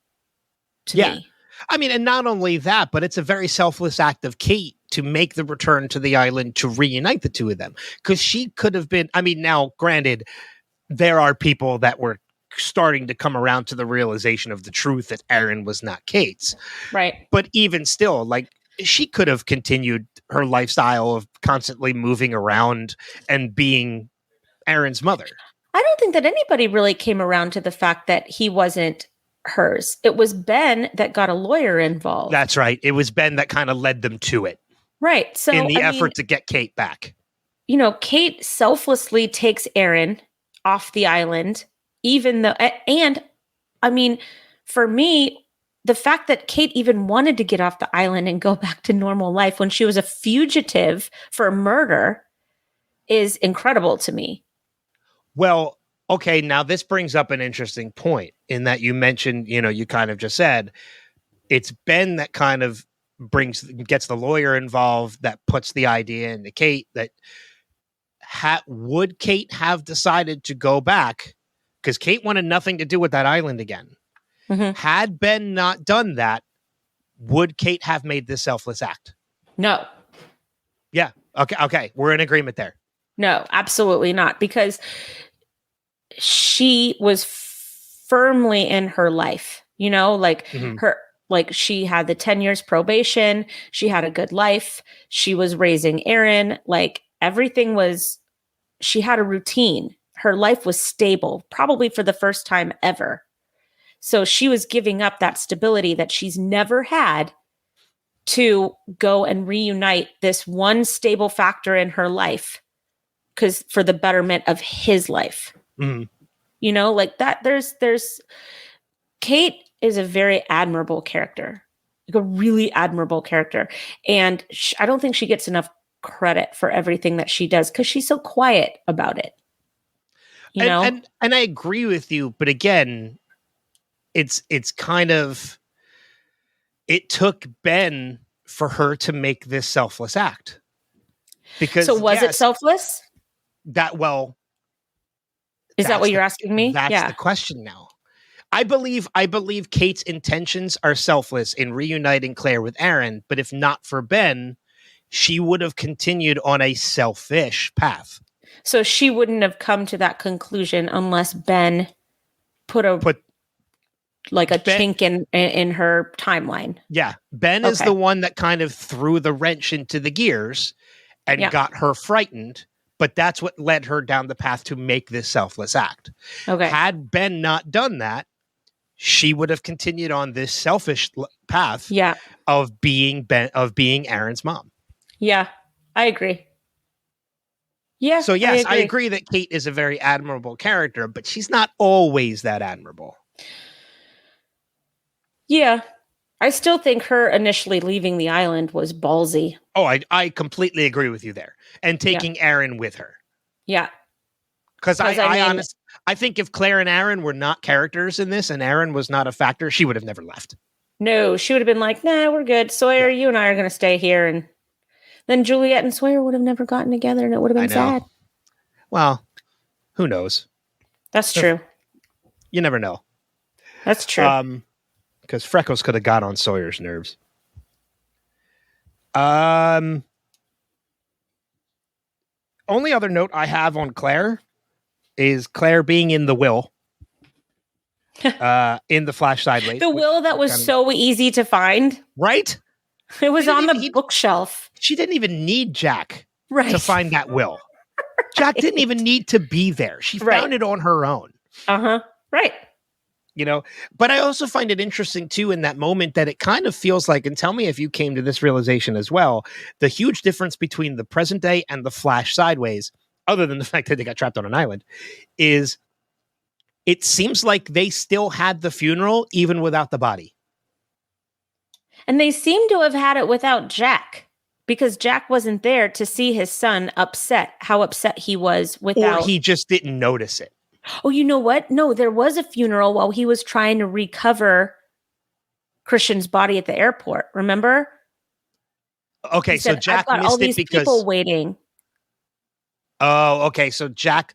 to me. I mean, and not only that, but it's a very selfless act of Kate to make the return to the island to reunite the two of them. Because she could have been, I mean, now, granted, there are people that were starting to come around to the realization of the truth that Aaron was not Kate's. Right. But even still, like, she could have continued her lifestyle of constantly moving around and being Aaron's mother. I don't think that anybody really came around to the fact that he wasn't hers. It was Ben that got a lawyer involved. That's right. It was Ben that kind of led them to it. Right. So in the effort to get Kate back. Kate selflessly takes Aaron off the island, even though, and I mean, for me, the fact that Kate even wanted to get off the island and go back to normal life when she was a fugitive for murder is incredible to me. Well, okay, now this brings up an interesting point in that you mentioned, you kind of just said it's Ben that kind of gets the lawyer involved, that puts the idea into Kate that would Kate have decided to go back? Because Kate wanted nothing to do with that island again. Mm-hmm. Had Ben not done that, would Kate have made this selfless act? No. Yeah. Okay. We're in agreement there. No, absolutely not. Because she was firmly in her life, she had the 10 years probation. She had a good life. She was raising Aaron. Like everything she had a routine. Her life was stable, probably for the first time ever. So she was giving up that stability that she's never had to go and reunite this one stable factor in her life because for the betterment of his life. Mm-hmm. Like that, there's Kate is a very admirable character, like a really admirable character. And I don't think she gets enough credit for everything that she does because she's so quiet about it. You know? And I agree with you, but again, it's kind of, it took Ben for her to make this selfless act. Because so was it selfless? Is that what you're asking me? That's the question now. I believe Kate's intentions are selfless in reuniting Claire with Aaron, but if not for Ben, she would have continued on a selfish path. So she wouldn't have come to that conclusion unless Ben put chink in her timeline. Yeah. Ben is the one that kind of threw the wrench into the gears and got her frightened, but that's what led her down the path to make this selfless act. Okay. Had Ben not done that, she would have continued on this selfish path of being Aaron's mom. Yeah, I agree. Yeah. So yes, I agree that Kate is a very admirable character, but she's not always that admirable. Yeah. I still think her initially leaving the island was ballsy. Oh, I completely agree with you there. And taking Aaron with her. Yeah. Because I think if Claire and Aaron were not characters in this and Aaron was not a factor, she would have never left. No, she would have been like, nah, we're good. Sawyer, you and I are going to stay here. And then Juliet and Sawyer would have never gotten together and it would have been sad. Well, who knows? That's true. You never know. That's true. Because Freckles could have got on Sawyer's nerves. Only other note I have on Claire is Claire being in the will. In the Flash sideways. The will that was so easy to find. Right? It was on the bookshelf. She didn't even need Jack to find that will. Jack didn't even need to be there. She found it on her own. Uh-huh. Right. You know, but I also find it interesting too in that moment that it kind of feels like, and tell me if you came to this realization as well, the huge difference between the present day and the Flash sideways, other than the fact that they got trapped on an island, is it seems like they still had the funeral even without the body. And they seem to have had it without Jack, because Jack wasn't there to see his son upset, how upset he was without. Or he just didn't notice it. Oh, you know what? No, there was a funeral while he was trying to recover Christian's body at the airport. Remember? Okay, so Jack missed all these people waiting. Oh, okay. So Jack,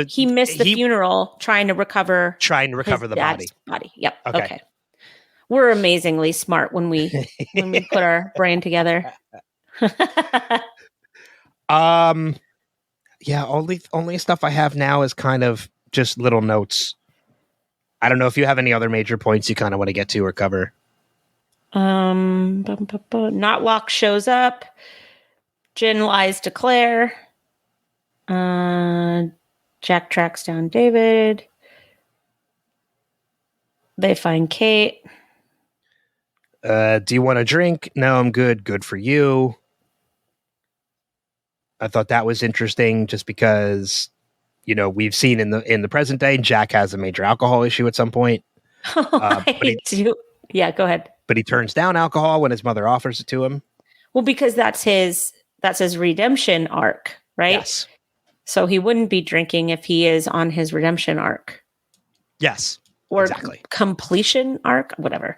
he missed the funeral trying to recover the body. Yep. Okay. We're amazingly smart when we put our brain together. Yeah. Only stuff I have now is kind of just little notes. I don't know if you have any other major points you kind of want to get to or cover. Notlock shows up. Jin lies to Claire. Jack tracks down David. They find Kate. Do you want a drink? No, I'm good. Good for you. I thought that was interesting just because, you know, we've seen in the present day, Jack has a major alcohol issue at some point. Yeah, go ahead. But he turns down alcohol when his mother offers it to him. Well, because that's his redemption arc, right? Yes. So he wouldn't be drinking if he is on his redemption arc. Yes. Or exactly. Completion arc, whatever.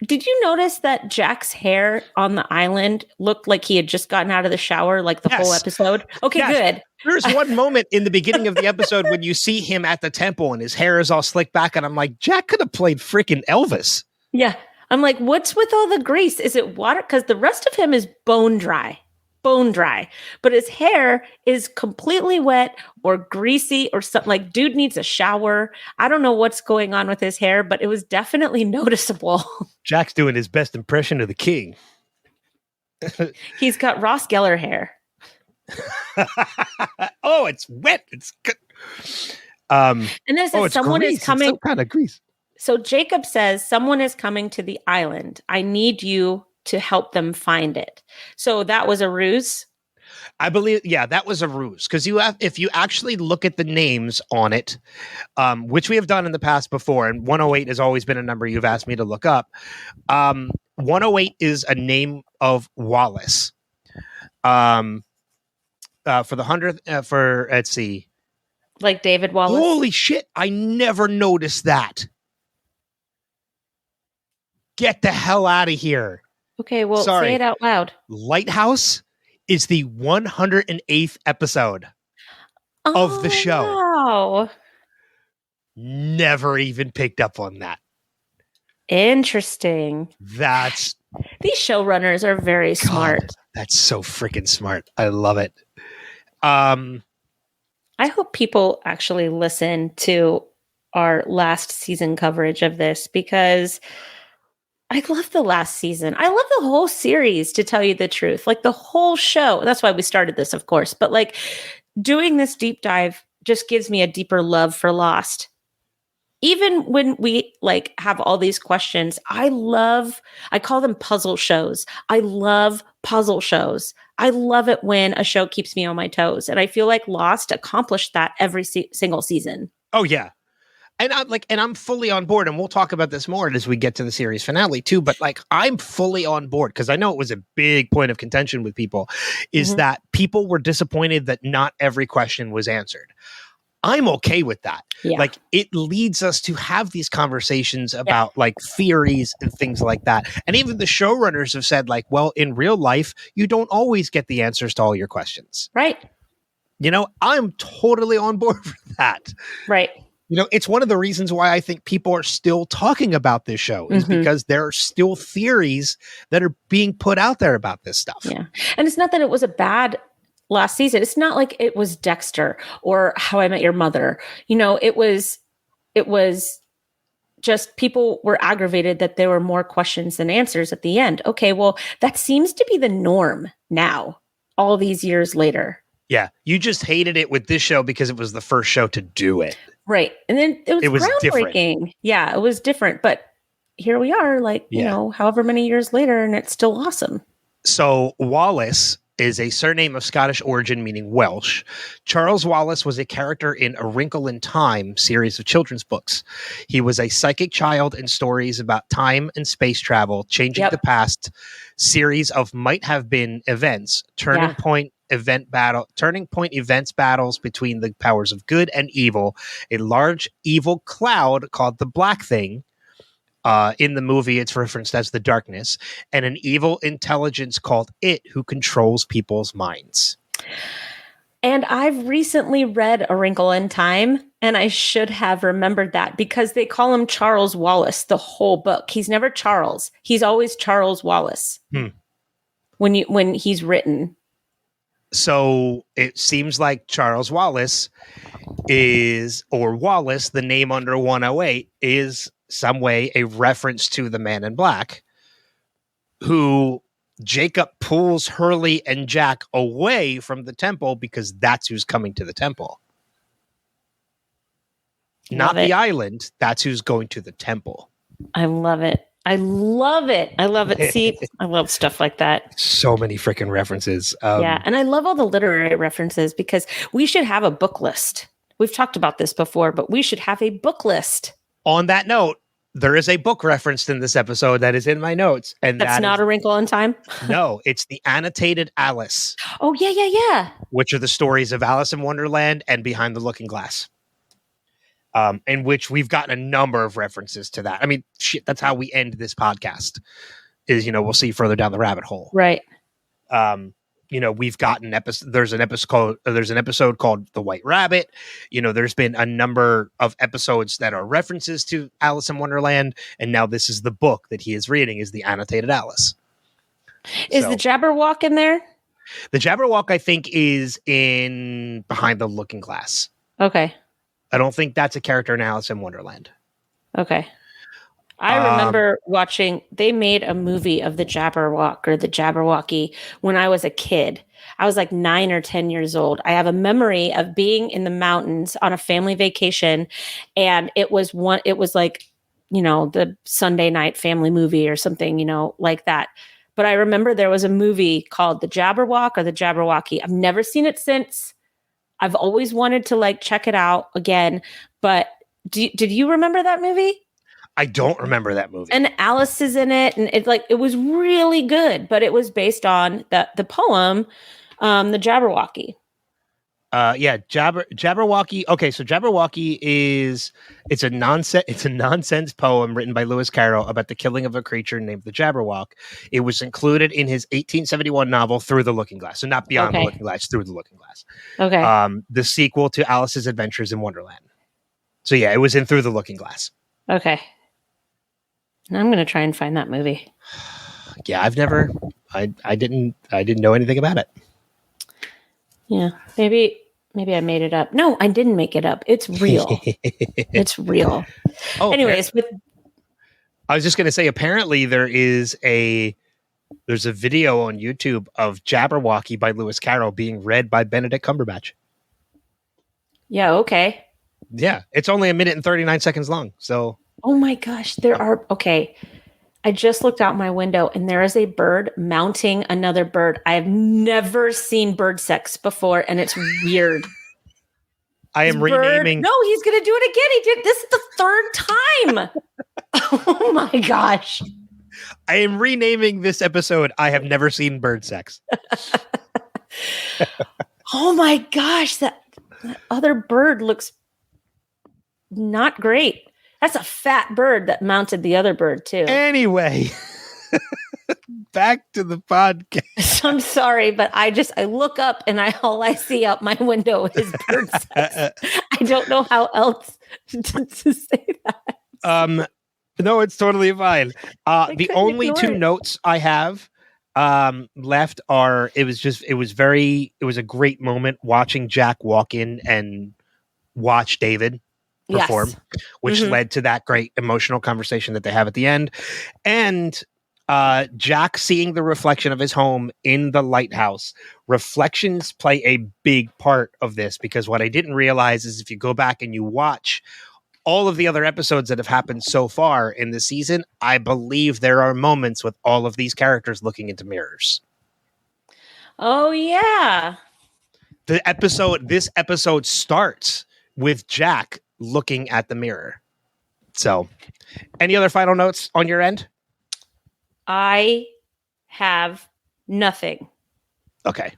Did you notice that Jack's hair on the island looked like he had just gotten out of the shower like the whole episode? Okay, good. There's one moment in the beginning of the episode when you see him at the temple and his hair is all slicked back and I'm like, Jack could have played freaking Elvis. Yeah. I'm like, what's with all the grease? Is it water? Because the rest of him is bone dry, but his hair is completely wet or greasy or something. Like, dude needs a shower. I don't know what's going on with his hair, but it was definitely noticeable. Jack's doing his best impression of the king. He's got Ross Geller hair. Oh, it's wet. It's good. And there's someone grease. Is coming. It's some kind of grease. So Jacob says, someone is coming to the island. I need you to help them find it. So that was a ruse? I believe, that was a ruse. Because if you actually look at the names on it, which we have done in the past before, and 108 has always been a number you've asked me to look up. 108 is a name of Wallace. For the 100th, let's see. Like David Wallace. Holy shit. I never noticed that. Get the hell out of here. Okay, well, Sorry. say it out loud. Lighthouse is the 108th episode of the show. Wow. Never even picked up on that. Interesting. That's These showrunners are very smart. God, that's so freaking smart. I love it. I hope people actually listen to our last season coverage of this because I love the last season. I love the whole series, to tell you the truth. Like the whole show. That's why we started this, of course. But like doing this deep dive just gives me a deeper love for Lost. Even when we like have all these questions, I call them puzzle shows. I love puzzle shows. I love it when a show keeps me on my toes. And I feel like Lost accomplished that every single season. Oh yeah. And I'm fully on board, and we'll talk about this more as we get to the series finale too. But like, I'm fully on board because I know it was a big point of contention with people, is that people were disappointed that not every question was answered. I'm okay with that. Yeah. Like, it leads us to have these conversations about like theories and things like that. And even the showrunners have said like, well, in real life, you don't always get the answers to all your questions. Right. You know, I'm totally on board for that. Right. You know, it's one of the reasons why I think people are still talking about this show is because there are still theories that are being put out there about this stuff. Yeah. And it's not that it was a bad last season. It's not like it was Dexter or How I Met Your Mother. You know, it was just people were aggravated that there were more questions than answers at the end. Okay, well, that seems to be the norm now, all these years later. Yeah. You just hated it with this show because it was the first show to do it. Right. And then it was groundbreaking. Different. Yeah, it was different. But here we are, like, you know, however many years later, and it's still awesome. So Wallace is a surname of Scottish origin, meaning Welsh. Charles Wallace was a character in A Wrinkle in Time series of children's books. He was a psychic child in stories about time and space travel, changing the past, series of might have been events, turning point events battles between the powers of good and evil, a large evil cloud called the Black Thing. In the movie, it's referenced as the Darkness, and an evil intelligence called It, who controls people's minds. And I've recently read A Wrinkle in Time, and I should have remembered that because they call him Charles Wallace the whole book. He's never Charles. He's always Charles Wallace when he's written. So it seems like Charles Wallace Wallace, the name under 108, is some way a reference to the Man in Black, who Jacob pulls Hurley and Jack away from the temple because that's who's coming to the temple. Not the island. That's who's going to the temple. I love it. I love it. I love it. See, I love stuff like that. So many freaking references. Yeah. And I love all the literary references because we should have a book list. We've talked about this before, but we should have a book list. On that note, there is a book referenced in this episode that is in my notes. And that's not A Wrinkle in Time? No, it's the Annotated Alice. Oh, yeah. Which are the stories of Alice in Wonderland and Behind the Looking Glass. In which we've gotten a number of references to that. I mean, shit, that's how we end this podcast is, you know, we'll see further down the rabbit hole. Right. You know, we've gotten there's an episode called The White Rabbit. You know, there's been a number of episodes that are references to Alice in Wonderland. And now this is the book that he is reading is the Annotated Alice. Is the Jabberwock in there? The Jabberwock, I think, is in Behind the Looking Glass. Okay. I don't think that's a character in Alice in Wonderland. Okay. I remember they made a movie of the Jabberwock or the Jabberwocky when I was a kid. I was like 9 or 10 years old. I have a memory of being in the mountains on a family vacation. And it was like, you know, the Sunday night family movie or something, you know, like that. But I remember there was a movie called The Jabberwock or the Jabberwocky. I've never seen it since. I've always wanted to like check it out again. But did you remember that movie? I don't remember that movie. And Alice is in it, and it was really good, but it was based on the poem, The Jabberwocky. Jabberwocky. Okay, so Jabberwocky it's a nonsense poem written by Lewis Carroll about the killing of a creature named the Jabberwock. It was included in his 1871 novel Through the Looking Glass. So not Beyond the Looking Glass, Through the Looking Glass. Okay. The sequel to Alice's Adventures in Wonderland. So yeah, it was in Through the Looking Glass. Okay. Now I'm going to try and find that movie. Yeah, I didn't know anything about it. Yeah, maybe I made it up. No, I didn't make it up. It's real. It's real. Oh, anyways, I was just going to say, apparently there's a video on YouTube of Jabberwocky by Lewis Carroll being read by Benedict Cumberbatch. Yeah, okay. Yeah, it's only 1 minute and 39 seconds long. So, oh my gosh, okay. I just looked out my window and there is a bird mounting another bird. I have never seen bird sex before, and it's weird. I am renaming. No, he's going to do it again. He did. This is the third time. Oh my gosh. I am renaming this episode I Have Never Seen Bird Sex. Oh my gosh, that other bird looks not great. That's a fat bird that mounted the other bird too. Anyway, back to the podcast. I'm sorry, but I look up and all I see out my window is bird sex. I don't know how else to say that. No, it's totally fine. The only two notes I have left are it was a great moment watching Jack walk in and watch David perform, which led to that great emotional conversation that they have at the end. And Jack seeing the reflection of his home in the lighthouse. Reflections play a big part of this, because what I didn't realize is if you go back and you watch all of the other episodes that have happened so far in the season, I believe there are moments with all of these characters looking into mirrors. Oh yeah. This episode starts with Jack looking at the mirror. So, any other final notes on your end? I have nothing. Okay.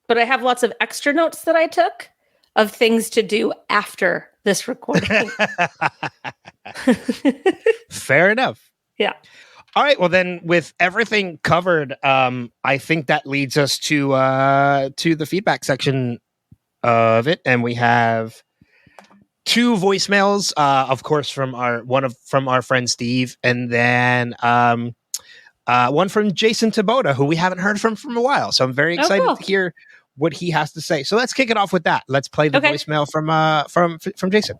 But I have lots of extra notes that I took of things to do after this recording. Fair enough. Yeah. All right. Well, then, with everything covered, I think that leads us to the feedback section of it, and we have 2 voicemails, of course, from our friend Steve, and then one from Jason Taboda, who we haven't heard from a while. So I'm very excited to hear what he has to say. So let's kick it off with that. Let's play the voicemail from Jason.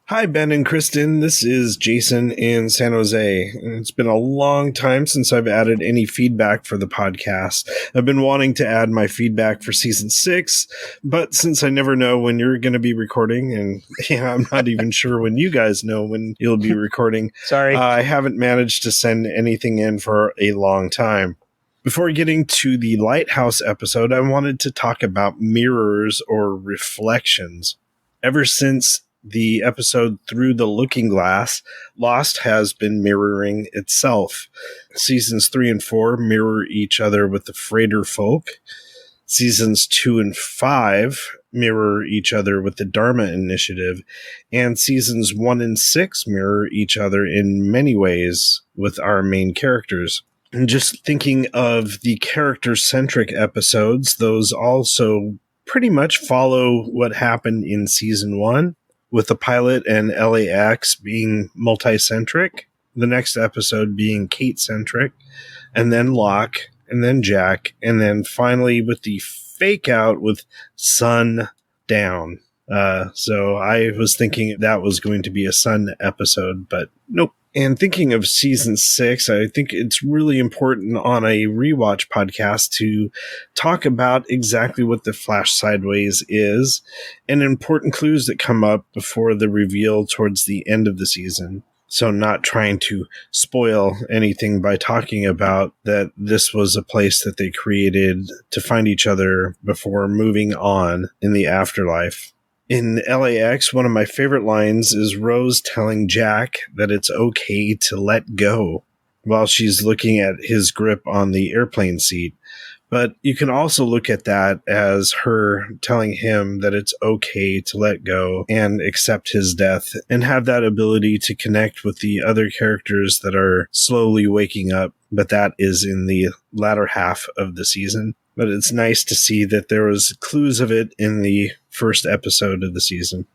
Hi, Ben and Kristin. This is Jason in San Jose. It's been a long time since I've added any feedback for the podcast. I've been wanting to add my feedback for season 6, but since I never know when you're going to be recording, and I'm not even sure when you guys know when you'll be recording, sorry, I haven't managed to send anything in for a long time. Before getting to the Lighthouse episode, I wanted to talk about mirrors or reflections. Ever since the episode Through the Looking Glass, Lost has been mirroring itself. Seasons 3 and 4 mirror each other with the Freighter folk. Seasons 2 and 5 mirror each other with the Dharma Initiative. And seasons 1 and 6 mirror each other in many ways with our main characters. And just thinking of the character-centric episodes, those also pretty much follow what happened in season 1. With the pilot and LAX being multi-centric, the next episode being Kate-centric, and then Locke, and then Jack, and then finally with the fake out with Sundown. So I was thinking that was going to be a Sun episode, but nope. And thinking of season 6, I think it's really important on a rewatch podcast to talk about exactly what the Flash Sideways is and important clues that come up before the reveal towards the end of the season. So not trying to spoil anything by talking about that this was a place that they created to find each other before moving on in the afterlife. In LAX, one of my favorite lines is Rose telling Jack that it's okay to let go while she's looking at his grip on the airplane seat. But you can also look at that as her telling him that it's okay to let go and accept his death and have that ability to connect with the other characters that are slowly waking up. But that is in the latter half of the season. But it's nice to see that there was clues of it in the first episode of the season.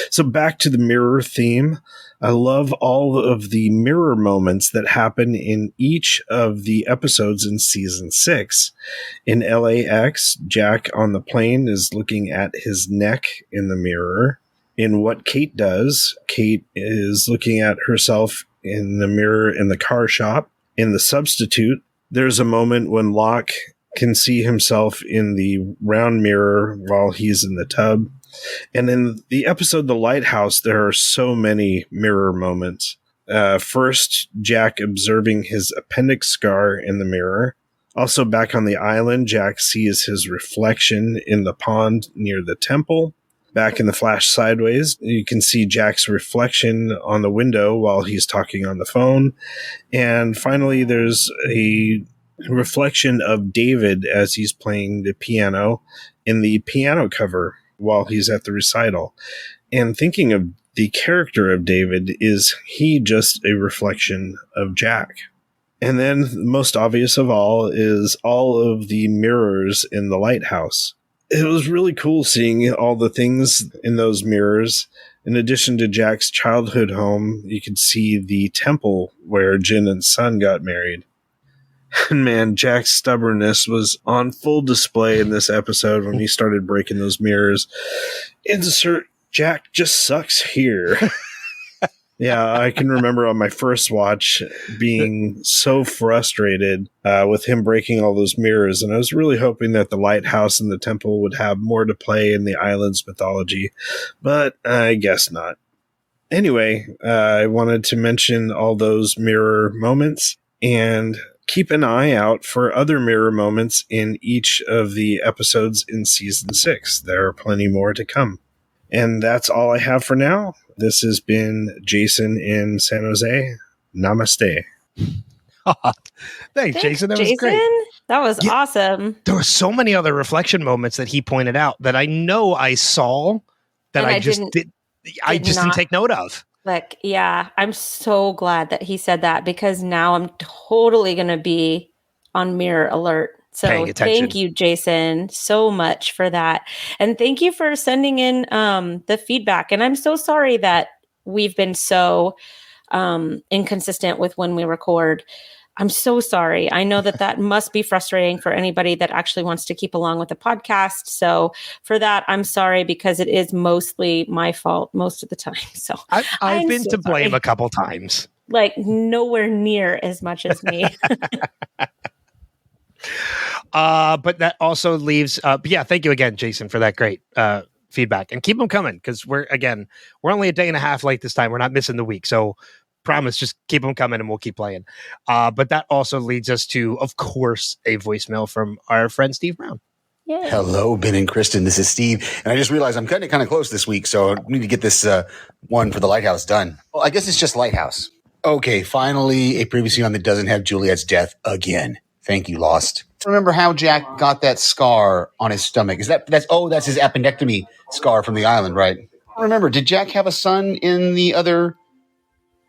So back to the mirror theme. I love all of the mirror moments that happen in each of the episodes in season 6. In LAX, Jack on the plane is looking at his neck in the mirror. In What Kate Does, Kate is looking at herself in the mirror in the car shop. In The Substitute, there's a moment when Locke can see himself in the round mirror while he's in the tub. And in the episode The Lighthouse, there are so many mirror moments. First, Jack observing his appendix scar in the mirror. Also back on the island, Jack sees his reflection in the pond near the temple. Back in the Flash Sideways, you can see Jack's reflection on the window while he's talking on the phone. And finally, there's a reflection of David as he's playing the piano in the piano cover while he's at the recital. And thinking of the character of David, is he just a reflection of Jack? And then the most obvious of all is all of the mirrors in the lighthouse. It was really cool seeing all the things in those mirrors. In addition to Jack's childhood home, you could see the temple where Jin and Sun got married. And man, Jack's stubbornness was on full display in this episode when he started breaking those mirrors. Insert Jack just sucks here. Yeah, I can remember on my first watch being so frustrated with him breaking all those mirrors. And I was really hoping that the lighthouse and the temple would have more to play in the island's mythology. But I guess not. Anyway, I wanted to mention all those mirror moments and keep an eye out for other mirror moments in each of the episodes in season 6. There are plenty more to come. And that's all I have for now. This has been Jason in San Jose. Namaste. Thanks, Jason. That was great. That was awesome. There were so many other reflection moments that he pointed out that I know I saw that I just didn't take note of. Like, yeah, I'm so glad that he said that, because now I'm totally going to be on mirror alert. So thank you, Jason, so much for that. And thank you for sending in the feedback. And I'm so sorry that we've been so inconsistent with when we record. I'm so sorry. I know that must be frustrating for anybody that actually wants to keep along with the podcast. So for that, I'm sorry, because it is mostly my fault most of the time. So I've been to blame a couple times. Like nowhere near as much as me. But that also leaves, thank you again, Jason, for that great feedback, and keep them coming, because we're only a day and a half late this time. We're not missing the week. So promise, just keep them coming and we'll keep playing. But that also leads us to, of course, a voicemail from our friend Steve Brown. Yay. Hello, Ben and Kristin. This is Steve. And I just realized I'm cutting it kind of close this week, so I need to get this one for the Lighthouse done. Well, I guess it's just Lighthouse. Okay, finally, a previously on that doesn't have Juliet's death again. Thank you, Lost. Remember how Jack got that scar on his stomach? That's his appendectomy scar from the island, right? Remember, did Jack have a son in the other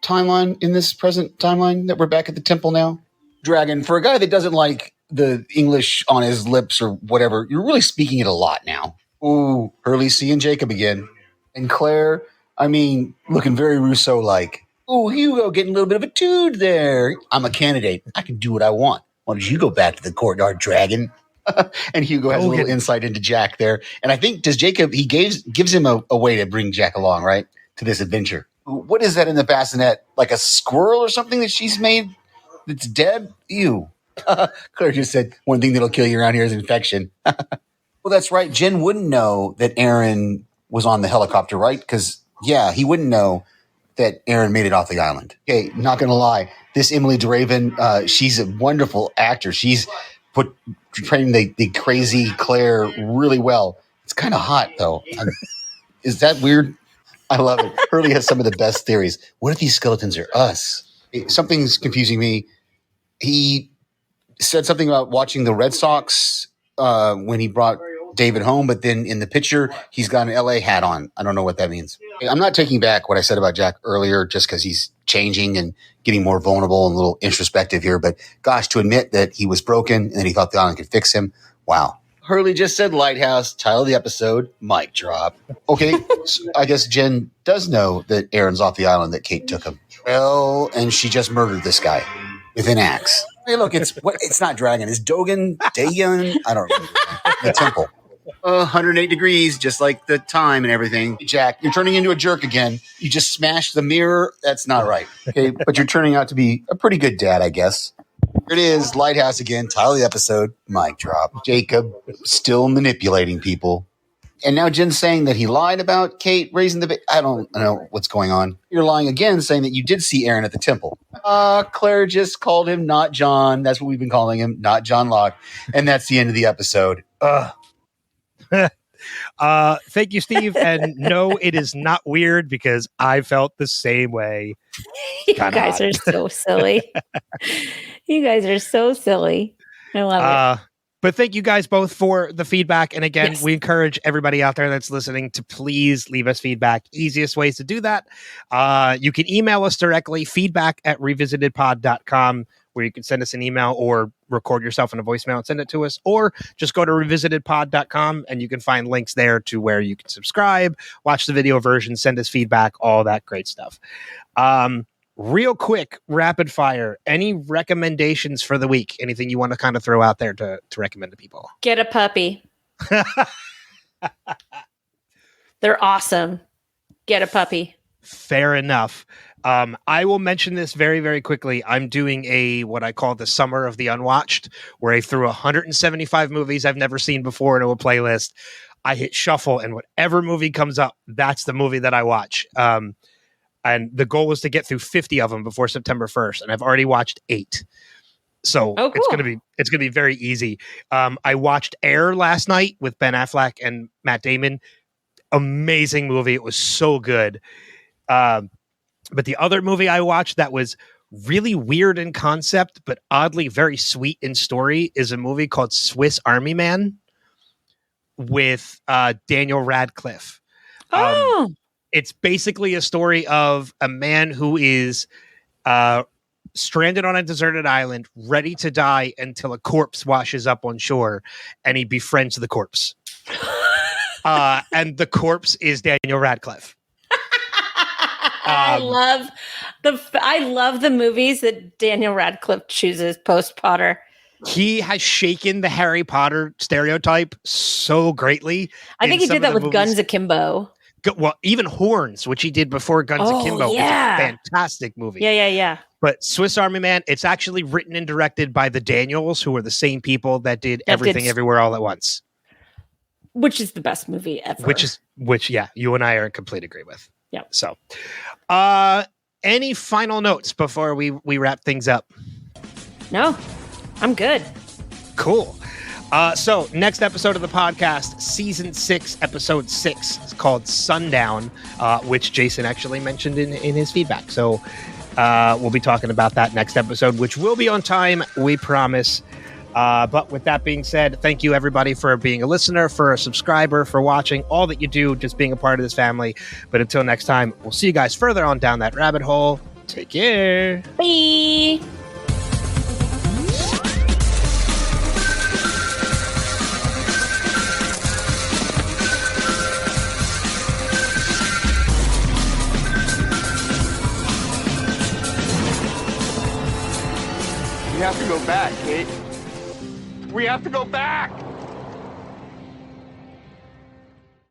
timeline, in this present timeline that we're back at the temple now? Dragon, for a guy that doesn't like the English on his lips or whatever, you're really speaking it a lot now. Ooh, Hurley C and Jacob again. And Claire, looking very Rousseau-like. Ooh, Hugo getting a little bit of a tude there. I'm a candidate. I can do what I want. Why don't you go back to the courtyard, Dragon? And Hugo has a little insight into Jack there. And I think, Jacob, he gives him a way to bring Jack along, right, to this adventure. What is that in the bassinet? Like a squirrel or something that she's made that's dead? Ew. Claire just said, one thing that'll kill you around here is infection. Well, that's right. Jen wouldn't know that Aaron was on the helicopter, right? Because, he wouldn't know that Aaron made it off the island. Okay, not going to lie. This Emily DeRaven, she's a wonderful actor. She's portraying the crazy Claire really well. It's kind of hot, though. Is that weird? I love it. Hurley has some of the best theories. What if these skeletons are us? Something's confusing me. He said something about watching the Red Sox when he brought David home, but then in the picture, he's got an LA hat on. I don't know what that means. I'm not taking back what I said about Jack earlier just because he's changing and getting more vulnerable and a little introspective here. But gosh, to admit that he was broken and that he thought the island could fix him. Wow. Hurley just said Lighthouse, title of the episode, mic drop. Okay, so I guess Jen does know that Aaron's off the island, that Kate took him. Well, and she just murdered this guy with an axe. Hey, look, it's not Dragon. It's Dagon? I don't remember. The temple. 108 degrees, just like the time and everything. Jack, you're turning into a jerk again. You just smashed the mirror. That's not right. Okay, but you're turning out to be a pretty good dad, I guess. Here it is, Lighthouse again, title of the episode, mic drop. Jacob still manipulating people. And now Jen's saying that he lied about Kate raising the baby. I don't know what's going on. You're lying again, saying that you did see Aaron at the temple. Claire just called him not John. That's what we've been calling him, not John Locke. And that's the end of the episode. Thank you, Steve. And no, it is not weird because I felt the same way. You guys are so silly. You guys are so silly. I love it. But thank you guys both for the feedback. And again, we encourage everybody out there that's listening to please leave us feedback. Easiest ways to do that. You can email us directly, feedback@revisitedpod.com, where you can send us an email or record yourself in a voicemail and send it to us, or just go to revisitedpod.com and you can find links there to where you can subscribe, watch the video version, send us feedback, all that great stuff. Real quick, rapid fire. Any recommendations for the week? Anything you want to kind of throw out there to recommend to people? Get a puppy. They're awesome. Get a puppy. Fair enough. I will mention this very, very quickly. I'm doing what I call the Summer of the Unwatched, where I threw 175 movies I've never seen before into a playlist. I hit shuffle, and whatever movie comes up, that's the movie that I watch. And the goal was to get through 50 of them before September 1st, and I've already watched 8. So cool. it's gonna be very easy. I watched Air last night with Ben Affleck and Matt Damon. Amazing movie. It was so good. But the other movie I watched that was really weird in concept, but oddly very sweet in story is a movie called Swiss Army Man with Daniel Radcliffe. It's basically a story of a man who is stranded on a deserted island, ready to die until a corpse washes up on shore, and he befriends the corpse. And the corpse is Daniel Radcliffe. I love the movies that Daniel Radcliffe chooses post Potter. He has shaken the Harry Potter stereotype so greatly. I think he did that with Guns Akimbo. Well, even Horns, which he did before Guns Akimbo, is a fantastic movie. Yeah. But Swiss Army Man, it's actually written and directed by the Daniels, who are the same people that did Everything Everywhere All at Once. Which is the best movie ever. Which, you and I are in complete agreement with. Yeah. So, any final notes before we wrap things up? No, I'm good. Cool. So next episode of the podcast, season 6, episode 6, is called Sundown, which Jason actually mentioned in his feedback. So we'll be talking about that next episode, which will be on time, we promise. But with that being said, thank you everybody for being a listener, for a subscriber, for watching, all that you do, just being a part of this family. But until next time, we'll see you guys further on down that rabbit hole. Take care. Bye. We have to go back, Kate. We have to go back!